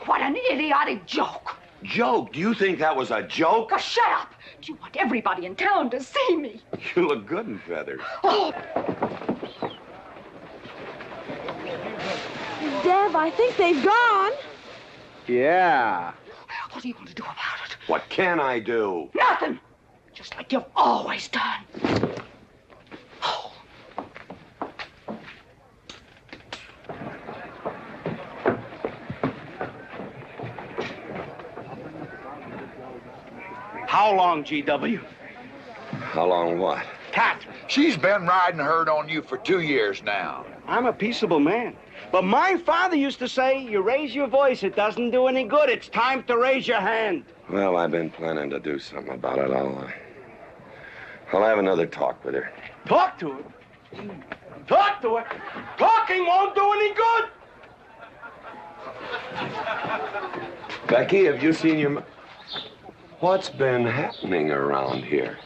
What an idiotic joke. Joke? Do you think that was a joke? Oh, shut up! Do you want everybody in town to see me? You look good in feathers. Oh. Dev, I think they've gone. Yeah. What are you going to do about it? What can I do? Nothing! Just like you've always done. How long, GW? How long what? Cat. She's been riding herd on you for 2 years now. I'm a peaceable man. But my father used to say, you raise your voice, it doesn't do any good. It's time to raise your hand. Well, I've been planning to do something about it. I'll have another talk with her. Talk to her? Talk to her? Talking won't do any good. Becky, have you seen your... What's been happening around here?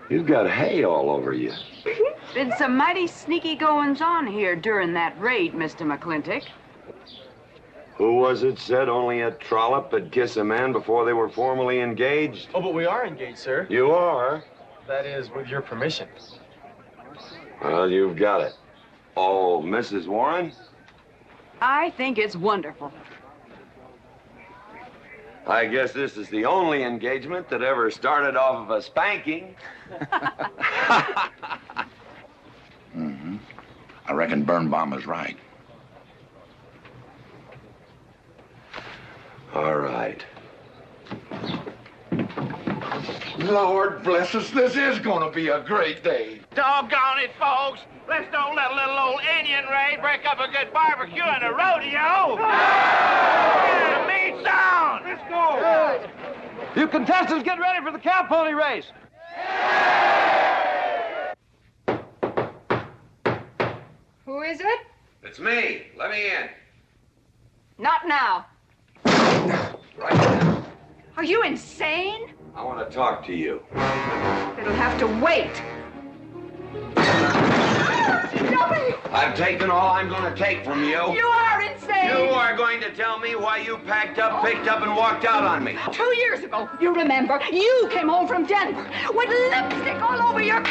You've got hay all over you. Been some mighty sneaky goings-on here during that raid, Mr. McLintock. Who was it said only a trollop could kiss a man before they were formally engaged? Oh, but we are engaged, sir. You are? That is, with your permission. Well, you've got it. Oh, Mrs. Warren? I think it's wonderful. I guess this is the only engagement that ever started off of a spanking. Mm-hmm. I reckon Birnbaum is right. All right. Lord bless us, this is gonna be a great day. Doggone it, folks. Let's don't let a little old Indian raid break up a good barbecue and a rodeo. Yeah, meat sound. Let's go. You contestants get ready for the cow pony race. Who is it? It's me. Let me in. Not now. Right now. Are you insane? I want to talk to you. It'll have to wait. I've taken all I'm going to take from you. You are insane! You are going to tell me why you packed up, picked up, and walked out on me. 2 years ago, you remember, you came home from Denver with lipstick all over your...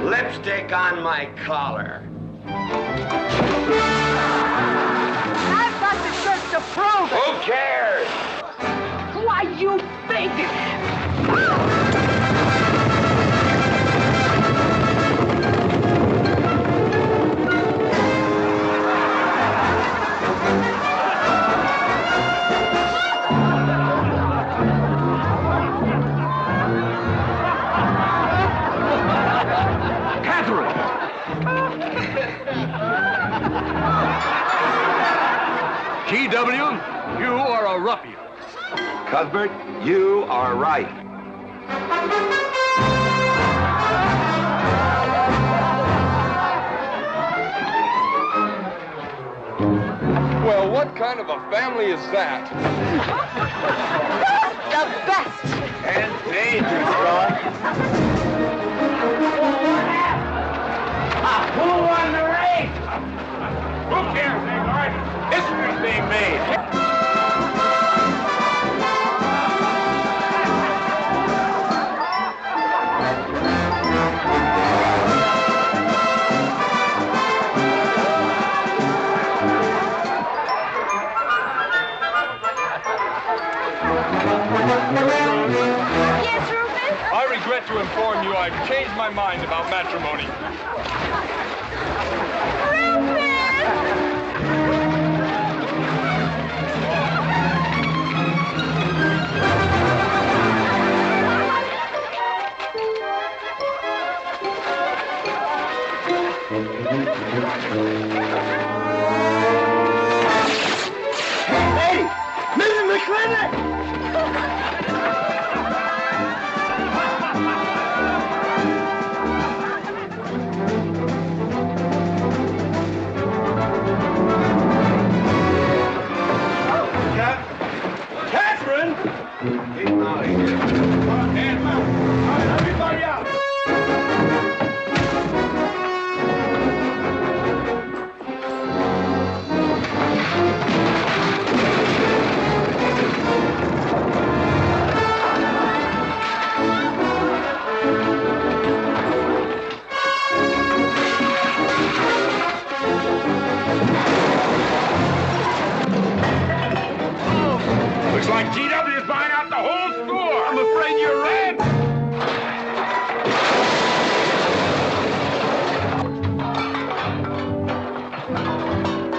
Lipstick on my collar. I've got the shirts to prove it. Who cares? Why, you big... GW, you are a ruffian. Cuthbert, you are right. Well, what kind of a family is that? The best! And dangerous, fella. Who won the race? Who cares, England? History's being made. Yes, Rufus? I regret to inform you I've changed my mind about matrimony. Hey, Mrs. McLintock! Catherine! Keep him out of here. Everybody out! Looks like GW is buying out the whole store. I'm afraid you're right.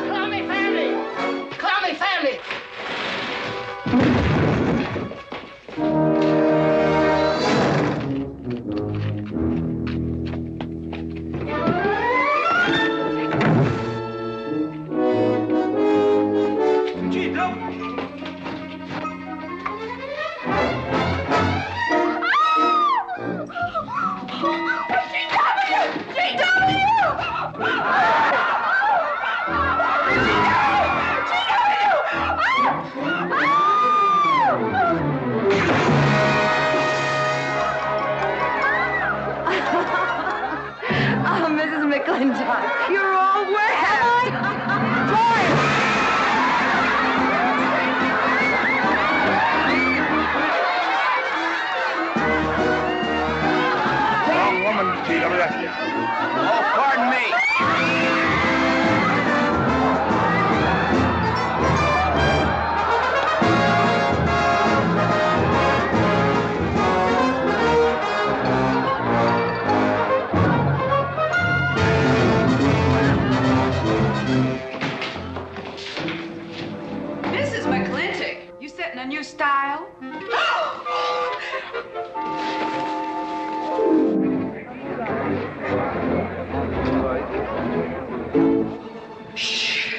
Clowny family! Clowny family! Oh, Mrs. McLintock, you're all wet. Wrong woman, GW. Oh, pardon me. Mrs. McLintock, you setting a new style? Shh.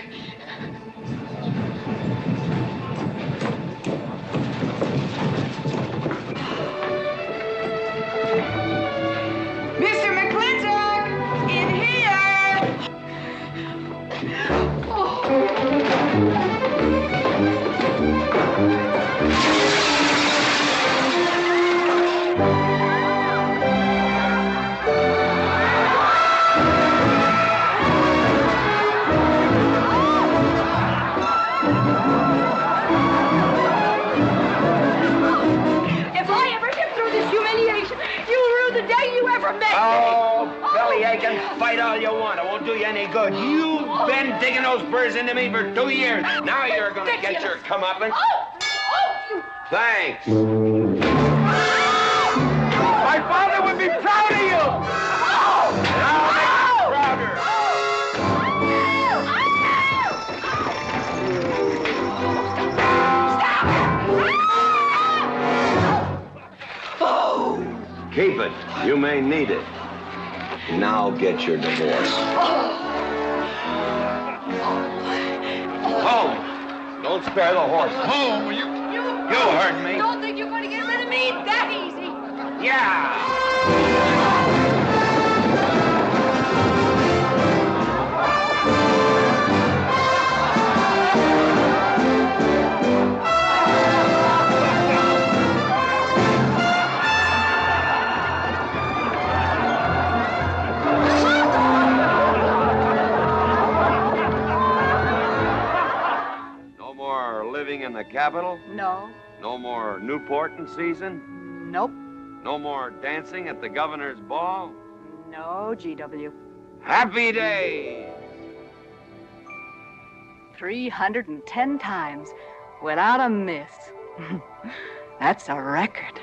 can fight all you want. It won't do you any good. You've been digging those burrs into me for 2 years. Now you're gonna get your comeuppance. Thanks. My father would be proud of you! I'll make you prouder. Keep it. You may need it. Now get your divorce. Home. Don't spare the horses. Home, you heard me. Don't think you're going to get rid of me that easy. Yeah. No more living in the capital? No. No more Newport in season? Nope. No more dancing at the governor's ball? No, GW. Happy days! 310 times without a miss. That's a record.